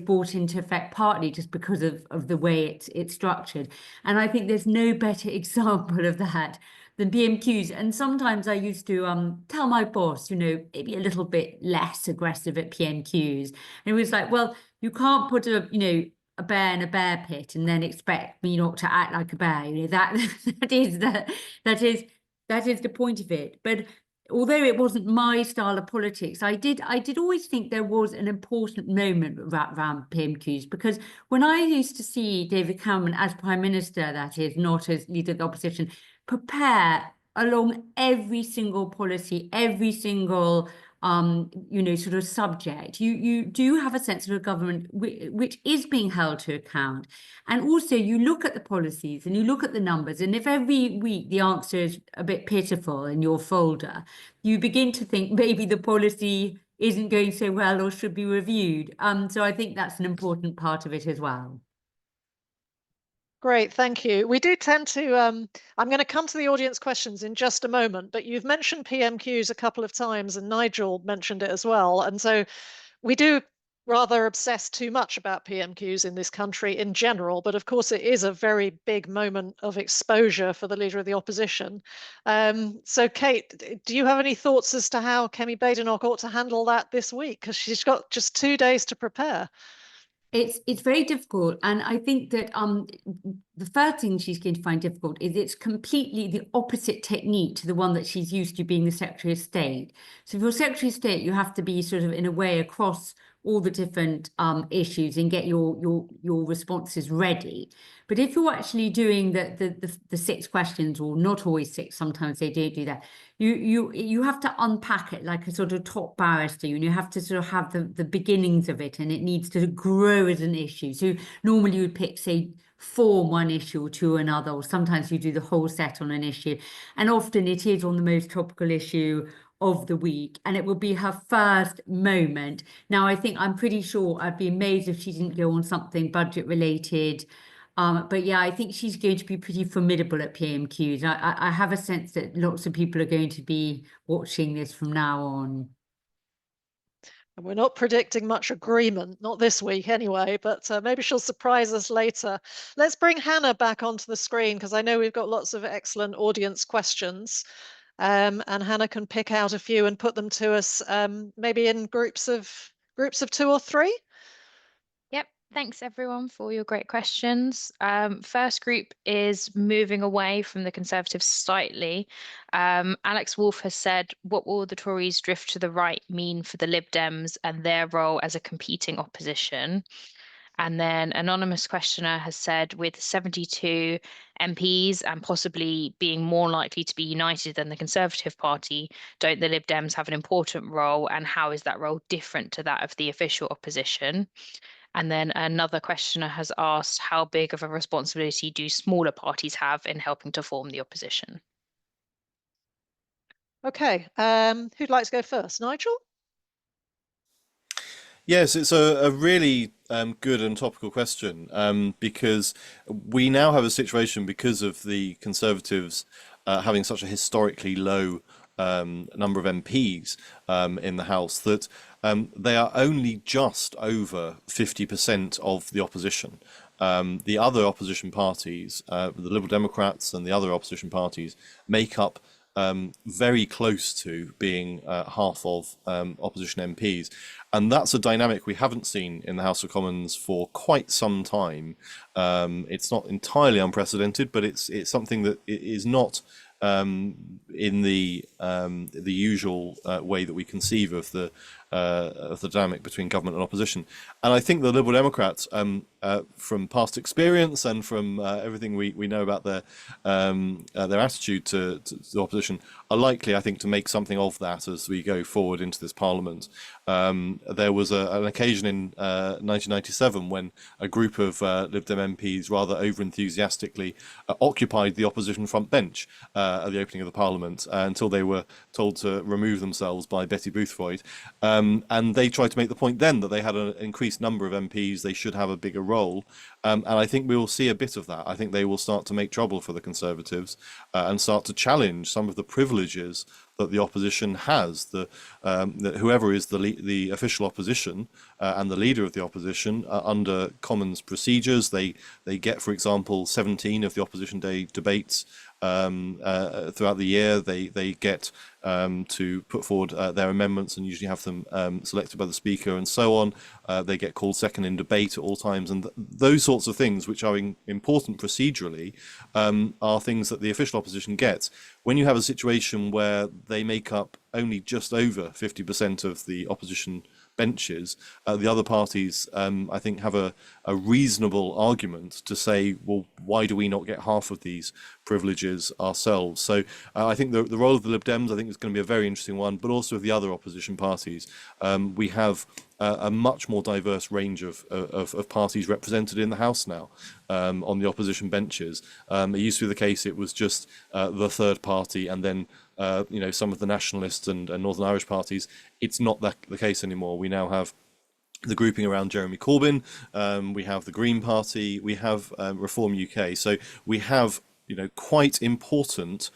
brought into effect partly just because of the way it's structured. And I think there's no better example of that than PMQs. And sometimes I used to tell my boss, maybe a little bit less aggressive at PMQs. And it was like, well, you can't put a bear in a bear pit and then expect me not to act like a bear. That is the point of it. But although it wasn't my style of politics, I did always think there was an important moment around PMQs, because when I used to see David Cameron as Prime Minister, that is, not as leader of the opposition, prepare along every single policy, every single sort of subject, you do have a sense of a government which is being held to account. And also you look at the policies and you look at the numbers, and if every week the answer is a bit pitiful in your folder, you begin to think maybe the policy isn't going so well or should be reviewed. So I think that's an important part of it as well. Great, thank you. We do tend to, I'm going to come to the audience questions in just a moment, but you've mentioned PMQs a couple of times and Nigel mentioned it as well. And so we do rather obsess too much about PMQs in this country in general, but of course it is a very big moment of exposure for the leader of the opposition. So Kate, do you have any thoughts as to how Kemi Badenoch ought to handle that this week? Because she's got just 2 days to prepare. It's very difficult, and I think that the first thing she's going to find difficult is it's completely the opposite technique to the one that she's used to being the Secretary of State. So if you're Secretary of State, you have to be sort of in a way across all the different issues and get your responses ready. But if you're actually doing the 6 questions, or not always 6, sometimes they do that, you have to unpack it like a sort of top barrister, and you have to sort of have the beginnings of it, and it needs to grow as an issue. So normally you would pick, say, form one issue to another, or sometimes you do the whole set on an issue, and often it is on the most topical issue of the week, and it will be her first moment. Now, I think I'm pretty sure I'd be amazed if she didn't go on something budget related. But yeah, I think she's going to be pretty formidable at PMQs. I have a sense that lots of people are going to be watching this from now on. And we're not predicting much agreement, not this week anyway, but maybe she'll surprise us later. Let's bring Hannah back onto the screen, because I know we've got lots of excellent audience questions. And Hannah can pick out a few and put them to us, maybe in groups of 2 or 3. Yep. Thanks everyone for your great questions. First group is moving away from the Conservatives slightly. Alex Wolf has said, what will the Tories drift to the right mean for the Lib Dems and their role as a competing opposition? And then anonymous questioner has said, with 72 MPs and possibly being more likely to be united than the Conservative Party, don't the Lib Dems have an important role, and how is that role different to that of the official opposition? And then another questioner has asked, how big of a responsibility do smaller parties have in helping to form the opposition? Okay, who'd like to go first? Nigel? Yes, it's a really good and topical question, because we now have a situation, because of the Conservatives having such a historically low number of MPs in the House, that they are only just over 50% of the opposition. The other opposition parties, the Liberal Democrats and the other opposition parties, make up very close to being half of opposition MPs. And that's a dynamic we haven't seen in the House of Commons for quite some time. It's not entirely unprecedented, but it's something that is not in the usual way that we conceive of the dynamic between government and opposition. And I think the Liberal Democrats, from past experience and from everything we know about their attitude to the opposition, are likely, I think, to make something of that as we go forward into this Parliament. There was an occasion in 1997 when a group of Lib Dem MPs rather over-enthusiastically occupied the opposition front bench at the opening of the Parliament until they were told to remove themselves by Betty Boothroyd. And they tried to make the point then that they had an increased number of MPs, they should have a bigger role. And I think we will see a bit of that. I think they will start to make trouble for the Conservatives and start to challenge some of the privileges that the opposition has. That whoever is the official opposition and the leader of the opposition under Commons procedures, they get, for example, 17 of the Opposition Day debates throughout the year. They get to put forward their amendments and usually have them selected by the Speaker and so on. They get called second in debate at all times, and those sorts of things, which are important procedurally, are things that the official opposition gets. When you have a situation where they make up only just over 50% of the opposition benches, the other parties, I think, have a reasonable argument to say, well, why do we not get half of these privileges ourselves? So I think the role of the Lib Dems, I think, is going to be a very interesting one, but also of the other opposition parties. We have a much more diverse range of parties represented in the House now on the opposition benches. It used to be the case it was just the third party and then some of the nationalists and Northern Irish parties. It's not the case anymore. We now have the grouping around Jeremy Corbyn, we have the Green Party, we have Reform UK. So we have quite important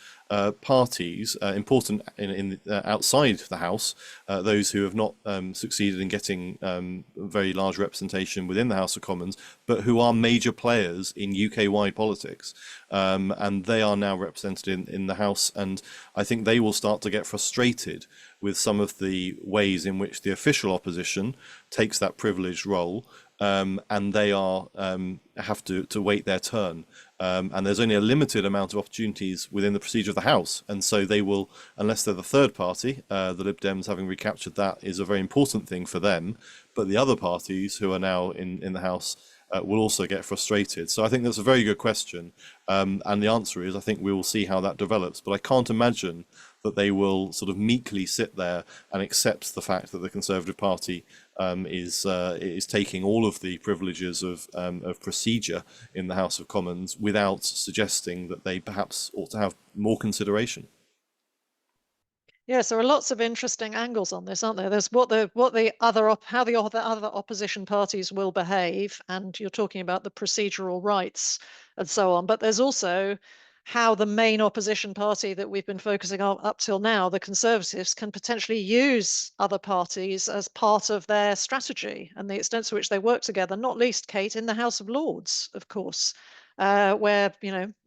parties, important in outside the House, those who have not succeeded in getting very large representation within the House of Commons, but who are major players in UK-wide politics, and they are now represented in the House, and I think they will start to get frustrated with some of the ways in which the official opposition takes that privileged role, and they have to wait their turn and there's only a limited amount of opportunities within the procedure of the House. And so they will, unless they're the third party, the Lib Dems having recaptured that is a very important thing for them. But the other parties who are now in the House will also get frustrated. So I think that's a very good question. And the answer is, I think we will see how that develops. But I can't imagine that they will sort of meekly sit there and accept the fact that the Conservative Party is taking all of the privileges of procedure in the House of Commons without suggesting that they perhaps ought to have more consideration. Yes, there are lots of interesting angles on this, aren't there? There's how the other opposition parties will behave, and you're talking about the procedural rights and so on. But there's also how the main opposition party that we've been focusing on up till now, the Conservatives, can potentially use other parties as part of their strategy and the extent to which they work together, not least, Kate, in the House of Lords, of course, where,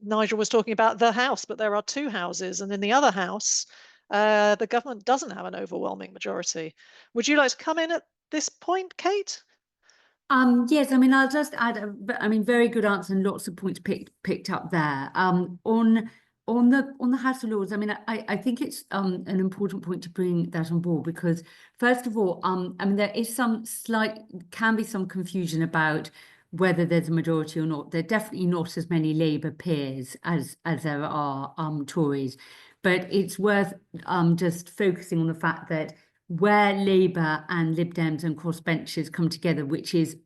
Nigel was talking about the House, but there are two houses, and in the other house, the government doesn't have an overwhelming majority. Would you like to come in at this point, Kate? Yes, I mean, I'll just add, very good answer and lots of points picked up there. On the House of Lords, I mean, I think it's an important point to bring that on board, because first of all, there is can be some confusion about whether there's a majority or not. There are definitely not as many Labour peers as there are Tories, but it's worth just focusing on the fact that where Labour and Lib Dems and crossbenchers come together, which is,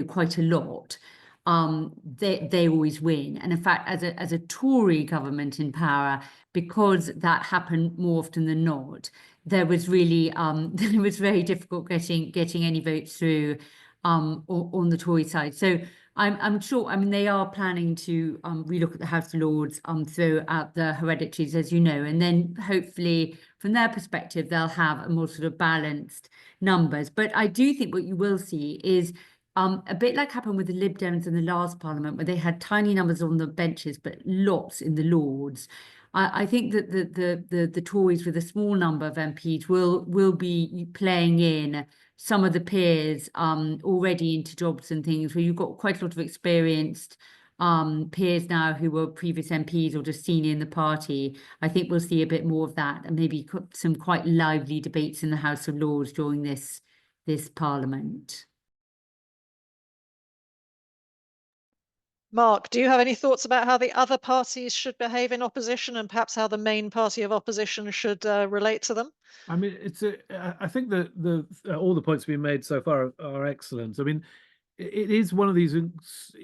quite a lot, they always win. And in fact, as a Tory government in power, because that happened more often than not, there was really it was very difficult getting any votes through on the Tory side. So I'm sure, they are planning to relook at the House of Lords throughout the hereditaries, as you know, and then hopefully from their perspective, they'll have a more sort of balanced numbers. But I do think what you will see is a bit like happened with the Lib Dems in the last Parliament, where they had tiny numbers on the benches, but lots in the Lords. I think that the Tories with a small number of MPs will be playing in some of the peers already into jobs and things, where you've got quite a lot of experienced peers now who were previous MPs or just senior in the party. I think we'll see a bit more of that, and maybe some quite lively debates in the House of Lords during this Parliament. Mark, do you have any thoughts about how the other parties should behave in opposition, and perhaps how the main party of opposition should relate to them? I mean, I think that all the points being made so far are excellent. I mean, it is one of these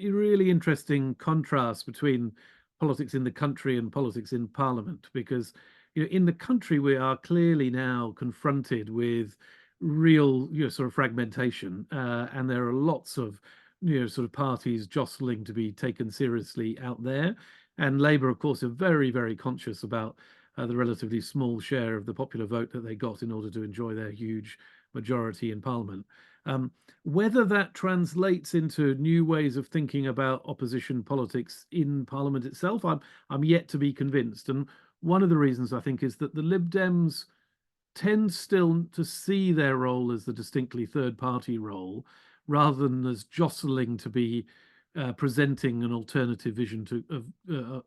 really interesting contrasts between politics in the country and politics in Parliament, because in the country we are clearly now confronted with real sort of fragmentation, and there are lots of sort of parties jostling to be taken seriously out there. And Labour, of course, are very, very conscious about the relatively small share of the popular vote that they got in order to enjoy their huge majority in Parliament. Whether that translates into new ways of thinking about opposition politics in Parliament itself, I'm yet to be convinced. And one of the reasons, I think, is that the Lib Dems tend still to see their role as the distinctly third party role, rather than as jostling to be presenting an alternative vision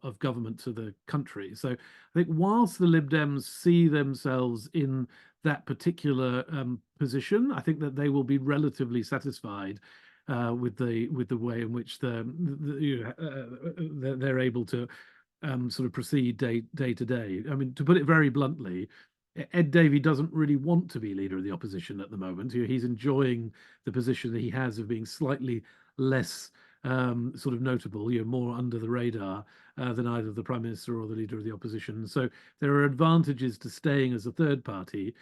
of government to the country. So I think whilst the Lib Dems see themselves in that particular position, I think that they will be relatively satisfied with the way in which they're able to sort of proceed day to day. I mean, to put it very bluntly, Ed Davey doesn't really want to be leader of the opposition at the moment. He's enjoying the position that he has of being slightly less sort of notable, more under the radar than either the Prime Minister or the leader of the opposition. So there are advantages to staying as a third party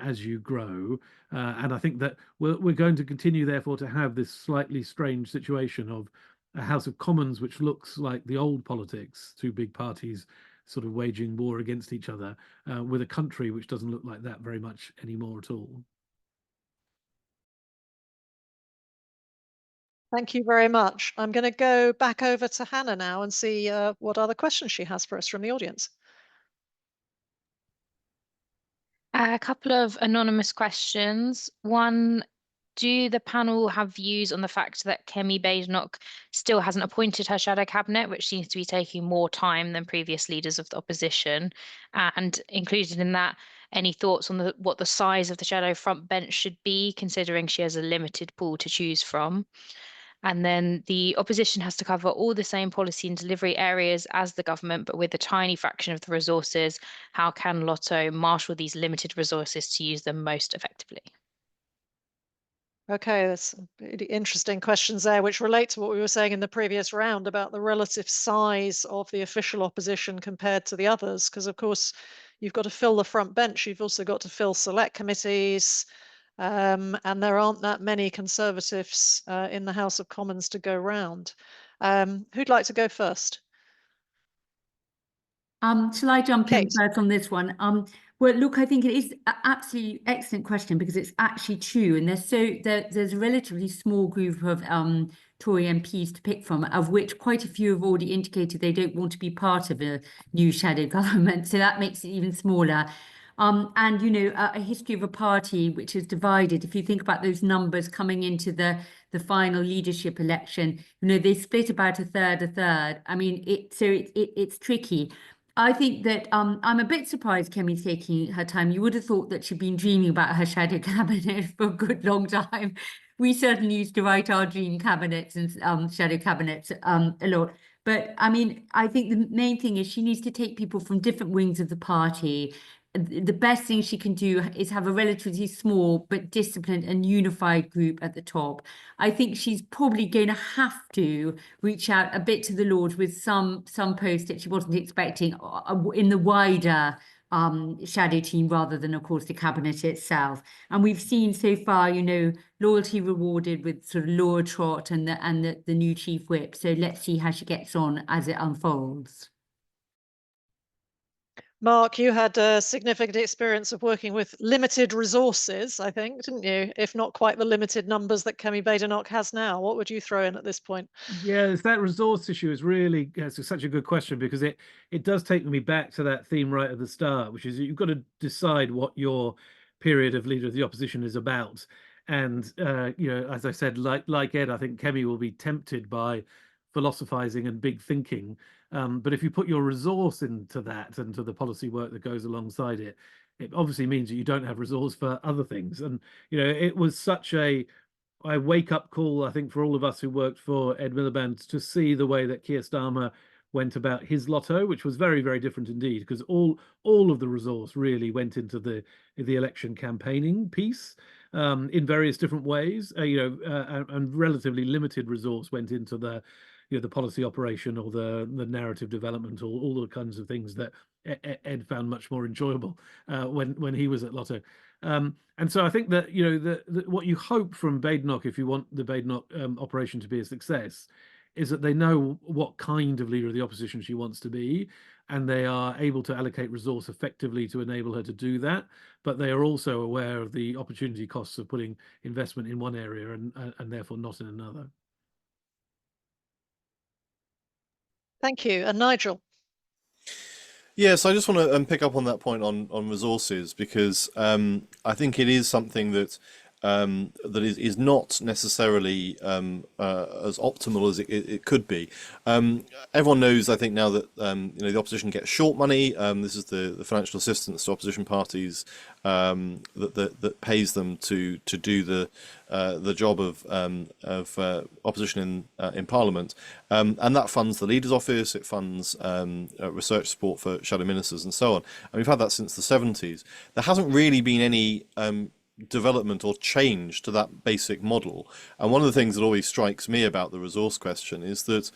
as you grow. And I think that we're going to continue, therefore, to have this slightly strange situation of a House of Commons, which looks like the old politics, two big parties sort of waging war against each other, with a country which doesn't look like that very much anymore at all. Thank you very much. I'm going to go back over to Hannah now and see what other questions she has for us from the audience. A couple of anonymous questions. One do the panel have views on the fact that Kemi Badenoch still hasn't appointed her shadow cabinet, which seems to be taking more time than previous leaders of the opposition? And included in that, any thoughts on what the size of the shadow front bench should be, considering she has a limited pool to choose from? And then the opposition has to cover all the same policy and delivery areas as the government, but with a tiny fraction of the resources. How can Lotto marshal these limited resources to use them most effectively? Okay, there's some really interesting questions there, which relate to what we were saying in the previous round about the relative size of the official opposition compared to the others. Because, of course, you've got to fill the front bench. You've also got to fill select committees. And there aren't that many Conservatives in the House of Commons to go round. Who'd like to go first? Shall I jump in Kate. first on this one? Well, look, I think it is an absolutely excellent question because it's actually true, and there's a relatively small group of Tory MPs to pick from, of which quite a few have already indicated they don't want to be part of a new shadow government, so that makes it even smaller. And you know, a history of a party which is divided. If you think about those numbers coming into the final leadership election, you know, they split about a third. I mean, it's tricky. I think that I'm a bit surprised Kemi's taking her time. You would have thought that she'd been dreaming about her shadow cabinet for a good long time. We certainly used to write our dream cabinets and shadow cabinets a lot. But I mean, I think the main thing is she needs to take people from different wings of the party. The best thing she can do is have a relatively small but disciplined and unified group at the top. I think she's probably going to have to reach out a bit to the Lords with some posts that she wasn't expecting in the wider shadow team rather than, of course, the cabinet itself. And we've seen so far, you know, loyalty rewarded with sort of Laura Trott and the new chief whip. So let's see how she gets on as it unfolds. Mark, you had a significant experience of working with limited resources, I think, didn't you? If not quite the limited numbers that Kemi Badenoch has now. What would you throw in at this point? Yeah, it's that resource issue is really it's such a good question because it does take me back to that theme right at the start, which is you've got to decide what your period of leader of the opposition is about. And you know, as I said, like Ed, I think Kemi will be tempted by philosophizing and big thinking. But if you put your resource into that and to the policy work that goes alongside it, it obviously means that you don't have resource for other things. And you know, it was such a wake-up call, I think, for all of us who worked for Ed Miliband to see the way that Keir Starmer went about his lotto, which was very, very different indeed, because all of the resource really went into the election campaigning piece in various different ways, you know, and relatively limited resource went into the the policy operation or the narrative development or all the kinds of things that Ed found much more enjoyable when he was at Lotto. And so I think that, you know, what you hope from Badenoch, if you want the Badenoch operation to be a success, is that they know what kind of leader of the opposition she wants to be, and they are able to allocate resource effectively to enable her to do that. But they are also aware of the opportunity costs of putting investment in one area and therefore not in another. Thank you. And Nigel. Yes, I just want to pick up on that point on resources because I think it is something that that is not necessarily as optimal as it could be. Everyone knows, I think, now that you know, the opposition gets short money. This is the financial assistance to opposition parties that pays them to do the job of opposition in Parliament, and that funds the Leader's Office. It funds research support for shadow ministers and so on. And we've had that since the 70s. There hasn't really been any development or change to that basic model. And one of the things that always strikes me about the resource question is that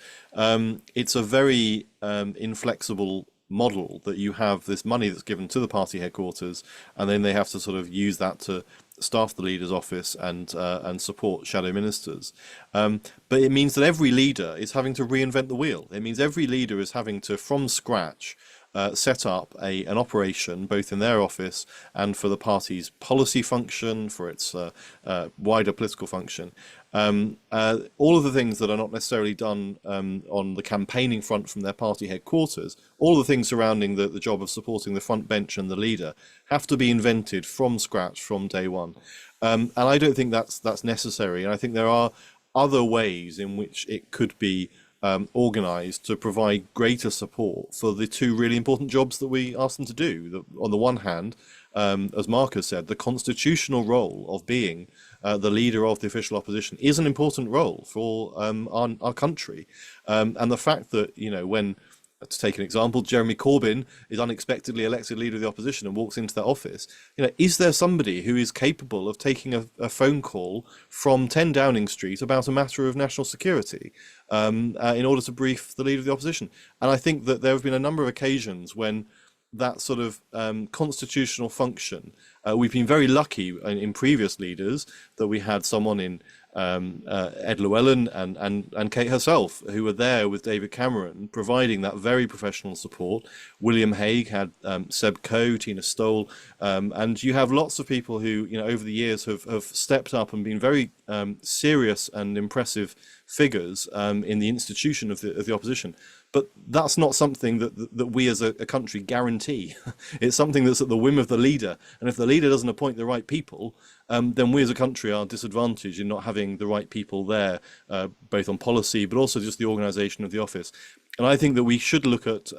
it's a very inflexible model, that you have this money that's given to the party headquarters, and then they have to sort of use that to staff the leader's office and support shadow ministers. But it means that every leader is having to reinvent the wheel. It means every leader is having to, from scratch, set up an operation both in their office and for the party's policy function, for its wider political function. all of the things that are not necessarily done on the campaigning front from their party headquarters, all the things surrounding the job of supporting the front bench and the leader, have to be invented from scratch from day one. And I don't think that's necessary. And I think there are other ways in which it could be organised to provide greater support for the two really important jobs that we ask them to do. On the one hand, as Marc has said, the constitutional role of being the leader of the official opposition is an important role for our country. And the fact that, when, to take an example, Jeremy Corbyn is unexpectedly elected leader of the opposition and walks into that office, is there somebody who is capable of taking a phone call from 10 Downing Street about a matter of national security in order to brief the leader of the opposition? And I think that there have been a number of occasions when that sort of constitutional function, we've been very lucky in previous leaders that we had someone in Ed Llewellyn and Kate herself, who were there with David Cameron, providing that very professional support. William Hague had Seb Coe, Tina Stoll, and you have lots of people who, over the years have stepped up and been very serious and impressive figures in the institution of the opposition. But that's not something that we as a country guarantee. It's something that's at the whim of the leader. And if the leader doesn't appoint the right people, then we as a country are disadvantaged in not having the right people there, both on policy, but also just the organisation of the office. And I think that we should look at,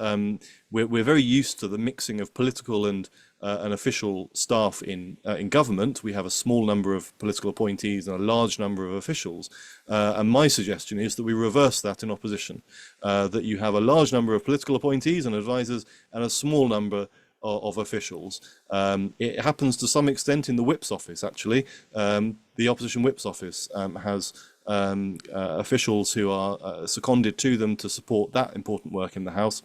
we're very used to the mixing of political and official staff in government. We have a small number of political appointees and a large number of officials. And my suggestion is that we reverse that in opposition, that you have a large number of political appointees and advisors and a small number of officials. It happens to some extent in the Whip's office, actually. The opposition Whip's office has officials who are seconded to them to support that important work in the House.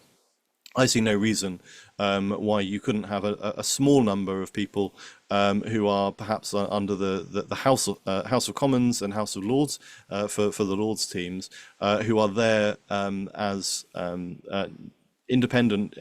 I see no reason why you couldn't have a small number of people who are perhaps under the House of Commons and House of Lords for the Lords teams, who are there as independent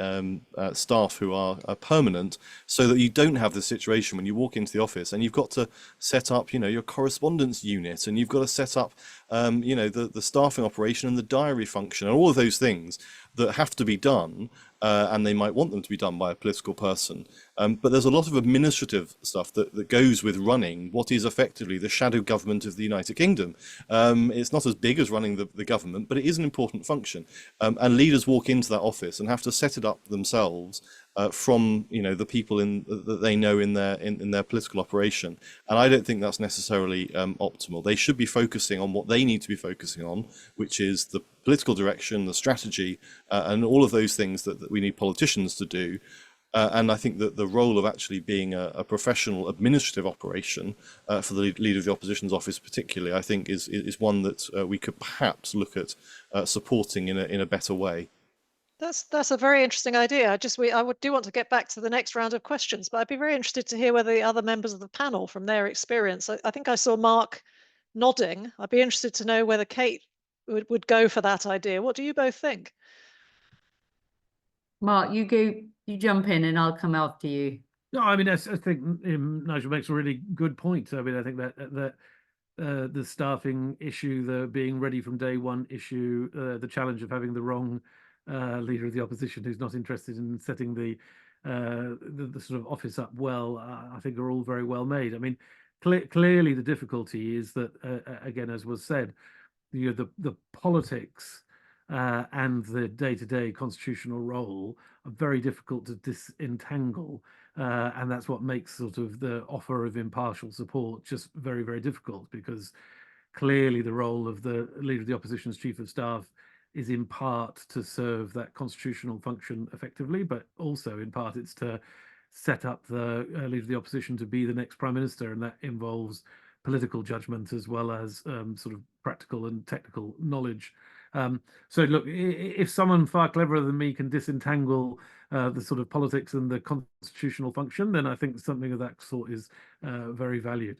staff who are permanent, so that you don't have the situation when you walk into the office and you've got to set up, your correspondence unit, and you've got to set up, the staffing operation and the diary function and all of those things that have to be done, and they might want them to be done by a political person. But there's a lot of administrative stuff that goes with running what is effectively the shadow government of the United Kingdom. It's not as big as running the government, but it is an important function. And leaders walk into that office and have to set it up themselves from the people that they know in their political operation. And I don't think that's necessarily optimal. They should be focusing on what they need to be focusing on, which is the political direction, the strategy, and all of those things that we need politicians to do. And I think that the role of actually being a professional administrative operation for the leader of the opposition's office particularly, I think is one that we could perhaps look at supporting in a better way. That's a very interesting idea. I do want to get back to the next round of questions, but I'd be very interested to hear whether the other members of the panel, from their experience, I think I saw Marc nodding. I'd be interested to know whether Kate would go for that idea. What do you both think? Marc, you jump in and I'll come after you. No, I mean, I think Nigel makes a really good point. I mean, I think that the staffing issue, the being ready from day one issue, the challenge of having the wrong leader of the opposition who's not interested in setting the sort of office up well, I think are all very well made. I mean, clearly the difficulty is that, again, as was said, the politics and the day-to-day constitutional role are very difficult to disentangle, and that's what makes sort of the offer of impartial support just very, very difficult, because clearly the role of the leader of the opposition's chief of staff is in part to serve that constitutional function effectively, but also in part it's to set up the leader of the opposition to be the next prime minister, and that involves political judgment as well as sort of practical and technical knowledge. So look, if someone far cleverer than me can disentangle the sort of politics and the constitutional function, then I think something of that sort is very valued.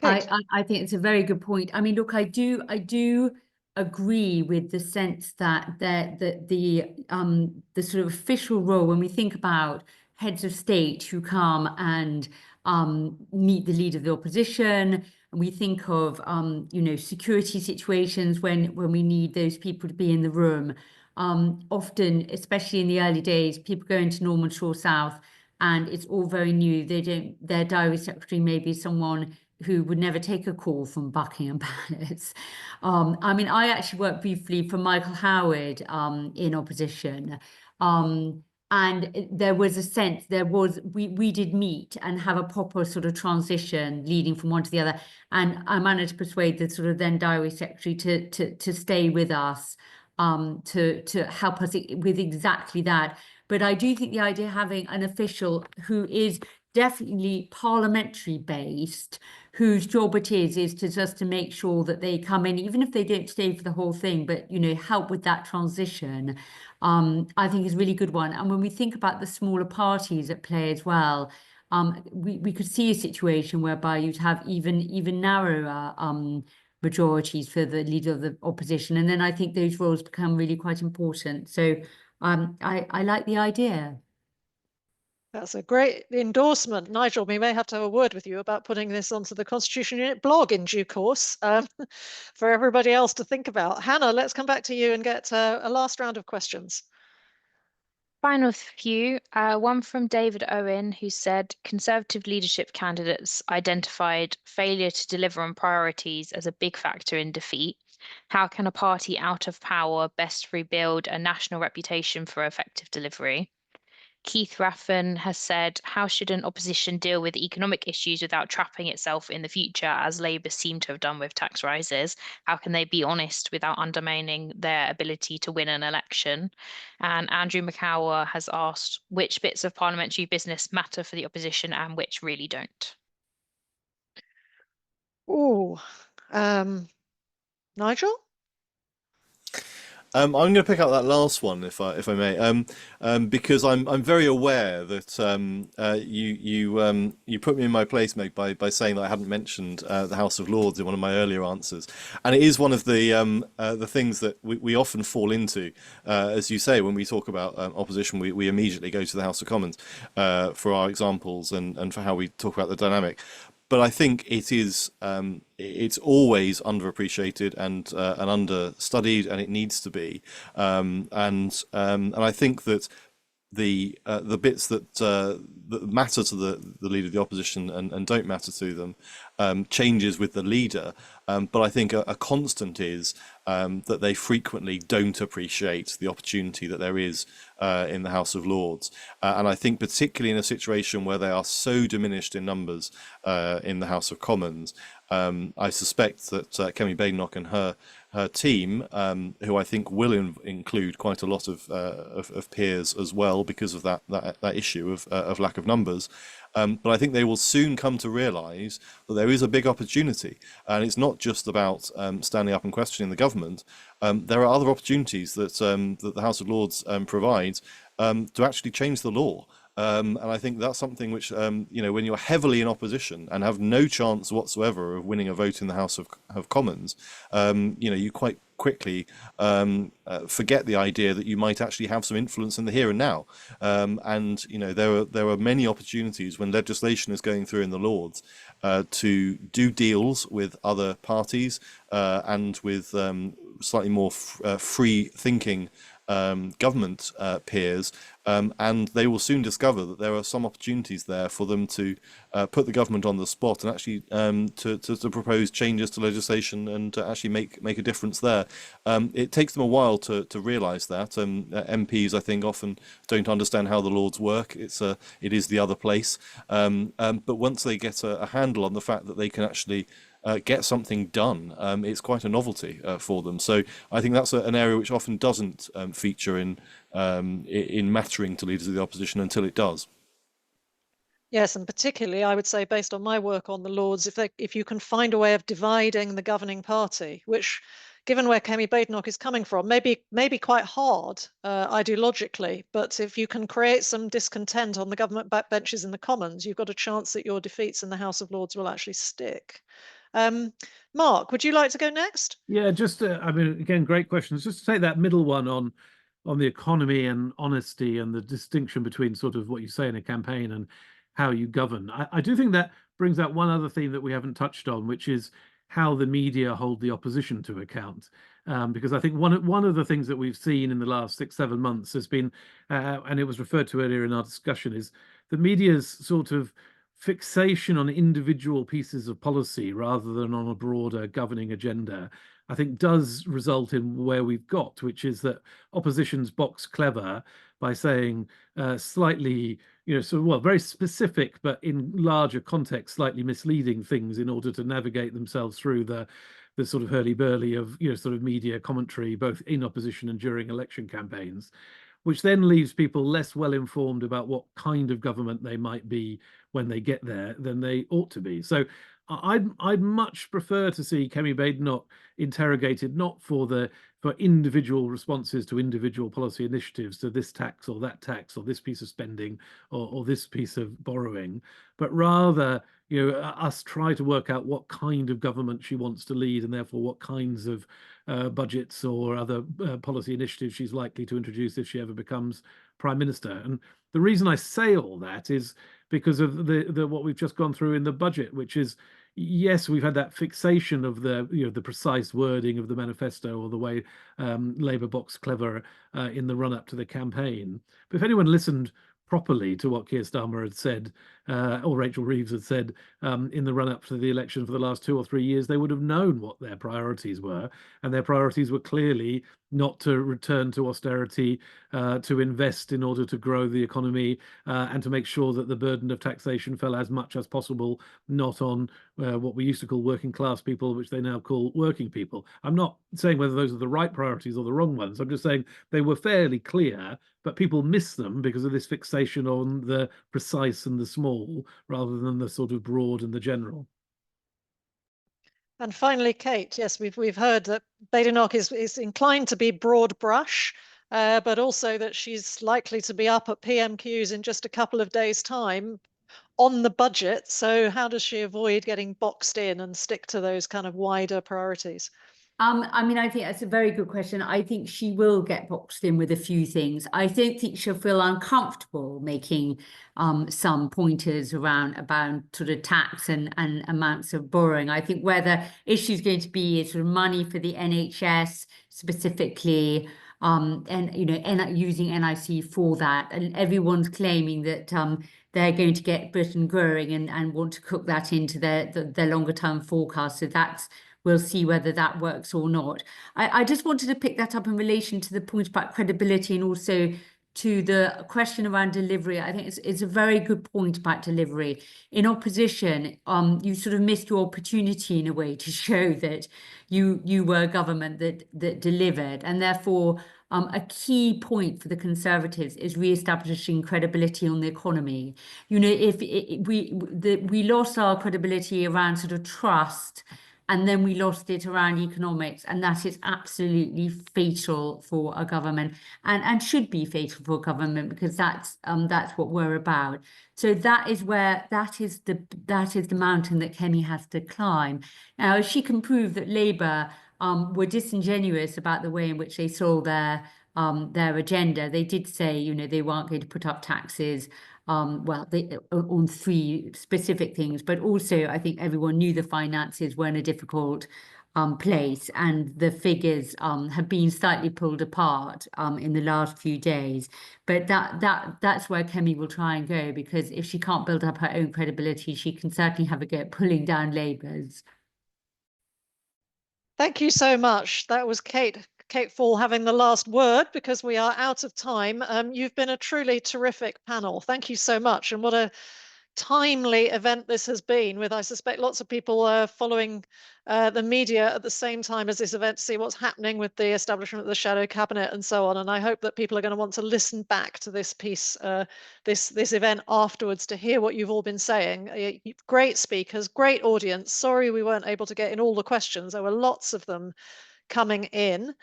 I think it's a very good point. I mean, look, I do agree with the sense that the sort of official role, when we think about heads of state who come and meet the leader of the opposition, we think of, you know, security situations when we need those people to be in the room. Often, especially in the early days, people go into Norman Shore South and it's all very new. Their diary secretary may be someone who would never take a call from Buckingham Palace. I mean, I actually worked briefly for Michael Howard in opposition. And there was a sense, we did meet and have a proper sort of transition leading from one to the other. And I managed to persuade the sort of then diary secretary to stay with us, to help us with exactly that. But I do think the idea of having an official who is definitely parliamentary based, whose job it is to make sure that they come in, even if they don't stay for the whole thing, but, you know, help with that transition, I think is a really good one. And when we think about the smaller parties at play as well, we could see a situation whereby you'd have even narrower majorities for the leader of the opposition. And then I think those roles become really quite important. So I like the idea. That's a great endorsement. Nigel, we may have to have a word with you about putting this onto the Constitution Unit blog in due course, for everybody else to think about. Hannah, let's come back to you and get a last round of questions. Final few, one from David Owen, who said Conservative leadership candidates identified failure to deliver on priorities as a big factor in defeat. How can a party out of power best rebuild a national reputation for effective delivery? Keith Raffin has said, how should an opposition deal with economic issues without trapping itself in the future, as Labour seem to have done with tax rises? How can they be honest without undermining their ability to win an election? And Andrew McCower has asked, which bits of parliamentary business matter for the opposition and which really don't? Ooh, Nigel? I'm going to pick up that last one, if I may, because I'm very aware that you put me in my place, Meg, by saying that I hadn't mentioned the House of Lords in one of my earlier answers, and it is one of the things that we often fall into, as you say, when we talk about opposition, we immediately go to the House of Commons for our examples and for how we talk about the dynamic. But I think it is it's always underappreciated and understudied, and it needs to be. And I think that the bits that matter to the leader of the opposition and don't matter to them changes with the leader. But I think a constant is that they frequently don't appreciate the opportunity that there is in the House of Lords. And I think particularly in a situation where they are so diminished in numbers in the House of Commons, I suspect that Kemi Badenoch and her team, who I think will include quite a lot of peers as well because of that issue of lack of numbers. But I think they will soon come to realise that there is a big opportunity, and it's not just about standing up and questioning the government. There are other opportunities that the House of Lords provides to actually change the law. And I think that's something which, you know, when you're heavily in opposition and have no chance whatsoever of winning a vote in the House of Commons, you know, you quite quickly forget the idea that you might actually have some influence in the here and now. And, you know, there are many opportunities when legislation is going through in the Lords to do deals with other parties and with slightly more free thinking government peers, and they will soon discover that there are some opportunities there for them to put the government on the spot and actually to propose changes to legislation and to actually make a difference there. It takes them a while to realise that. MPs, I think, often don't understand how the Lords work. It is the other place. But once they get a handle on the fact that they can actually get something done, it's quite a novelty for them. So I think that's an area which often doesn't feature in mattering to leaders of the opposition until it does. Yes, and particularly I would say, based on my work on the Lords, if you can find a way of dividing the governing party, which, given where Kemi Badenoch is coming from, may be quite hard ideologically, but if you can create some discontent on the government backbenches in the Commons, you've got a chance that your defeats in the House of Lords will actually stick. Mark, would you like to go next? Yeah, just I mean, again, great questions. Just to take that middle one on the economy and honesty and the distinction between sort of what you say in a campaign how you govern. I do think that brings out one other theme that we haven't touched on, which is how the media hold the opposition to account. Because I think one of the things that we've seen in the last 6-7 months has been, and it was referred to earlier in our discussion, is the media's sort of fixation on individual pieces of policy rather than on a broader governing agenda, I think does result in where we've got, which is that opposition's box clever by saying slightly, very specific, but in larger context, slightly misleading things in order to navigate themselves through the sort of hurly-burly of, sort of media commentary, both in opposition and during election campaigns, which then leaves people less well informed about what kind of government they might be when they get there than they ought to be. So I'd much prefer to see Kemi Badenoch interrogated not for individual responses to individual policy initiatives, to this tax or that tax or this piece of spending or this piece of borrowing, but rather us try to work out what kind of government she wants to lead and therefore what kinds of budgets or other policy initiatives she's likely to introduce if she ever becomes Prime Minister. And the reason I say all that is because of the what we've just gone through in the budget, which is, yes, we've had that fixation of the precise wording of the manifesto or the way Labour box clever in the run-up to the campaign. But if anyone listened properly to what Keir Starmer had said or Rachel Reeves had said in the run-up to the election for the last 2 or 3 years, they would have known what their priorities were. And their priorities were clearly not to return to austerity, to invest in order to grow the economy, and to make sure that the burden of taxation fell as much as possible, not on what we used to call working class people, which they now call working people. I'm not saying whether those are the right priorities or the wrong ones. I'm just saying they were fairly clear, but people miss them because of this fixation on the precise and the small rather than the sort of broad and the general. And finally, Kate, yes, we've heard that Badenoch is inclined to be broad brush, but also that she's likely to be up at PMQs in just a couple of days' time on the budget. So how does she avoid getting boxed in and stick to those kind of wider priorities? I mean, I think that's a very good question. I think she will get boxed in with a few things. I don't think she'll feel uncomfortable making some pointers about sort of tax and amounts of borrowing. I think where the issue is going to be is sort of money for the NHS specifically, and using NIC for that. And everyone's claiming that they're going to get Britain growing and want to cook that into their longer term forecast. So we'll see whether that works or not. I just wanted to pick that up in relation to the point about credibility and also to the question around delivery. I think it's a very good point about delivery. In opposition, you sort of missed your opportunity in a way to show that you were a government that delivered, and therefore a key point for the Conservatives is re-establishing credibility on the economy. If we lost our credibility around sort of trust, and then we lost it around economics, and that is absolutely fatal for a government, and should be fatal for a government, because that's what we're about. So that is the mountain that Kemi has to climb. Now, if she can prove that Labour were disingenuous about the way in which they saw their agenda, they did say they weren't going to put up taxes. On 3 specific things, but also I think everyone knew the finances were in a difficult place, and the figures have been slightly pulled apart in the last few days. But that's where Kemi will try and go, because if she can't build up her own credibility, she can certainly have a go at pulling down Labour's. Thank you so much. That was Kate Fall having the last word, because we are out of time. You've been a truly terrific panel. Thank you so much. And what a timely event this has been, with, I suspect, lots of people following the media at the same time as this event to see what's happening with the establishment of the shadow cabinet and so on. And I hope that people are going to want to listen back to this piece, this event afterwards, to hear what you've all been saying. Great speakers, great audience. Sorry we weren't able to get in all the questions. There were lots of them coming in.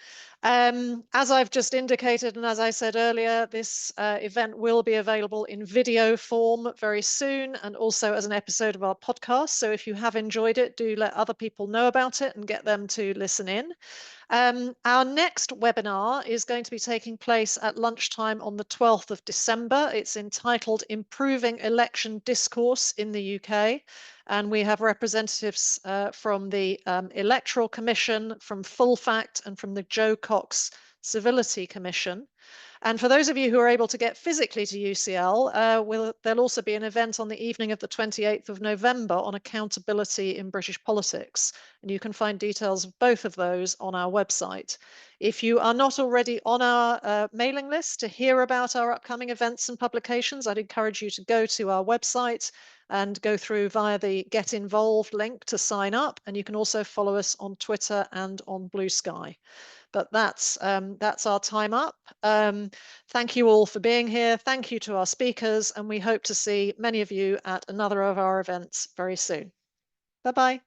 As I've just indicated, and as I said earlier, this event will be available in video form very soon, and also as an episode of our podcast. So if you have enjoyed it, do let other people know about it and get them to listen in. Our next webinar is going to be taking place at lunchtime on the 12th of December. It's entitled Improving Election Discourse in the UK. And we have representatives from the Electoral Commission, from Full Fact, and from the Joe Cox Civility Commission. And for those of you who are able to get physically to UCL, there'll also be an event on the evening of the 28th of November on accountability in British politics. And you can find details of both of those on our website. If you are not already on our mailing list to hear about our upcoming events and publications, I'd encourage you to go to our website and go through via the Get Involved link to sign up. And you can also follow us on Twitter and on Blue Sky. But that's our time up. Thank you all for being here. Thank you to our speakers, and we hope to see many of you at another of our events very soon. Bye-bye.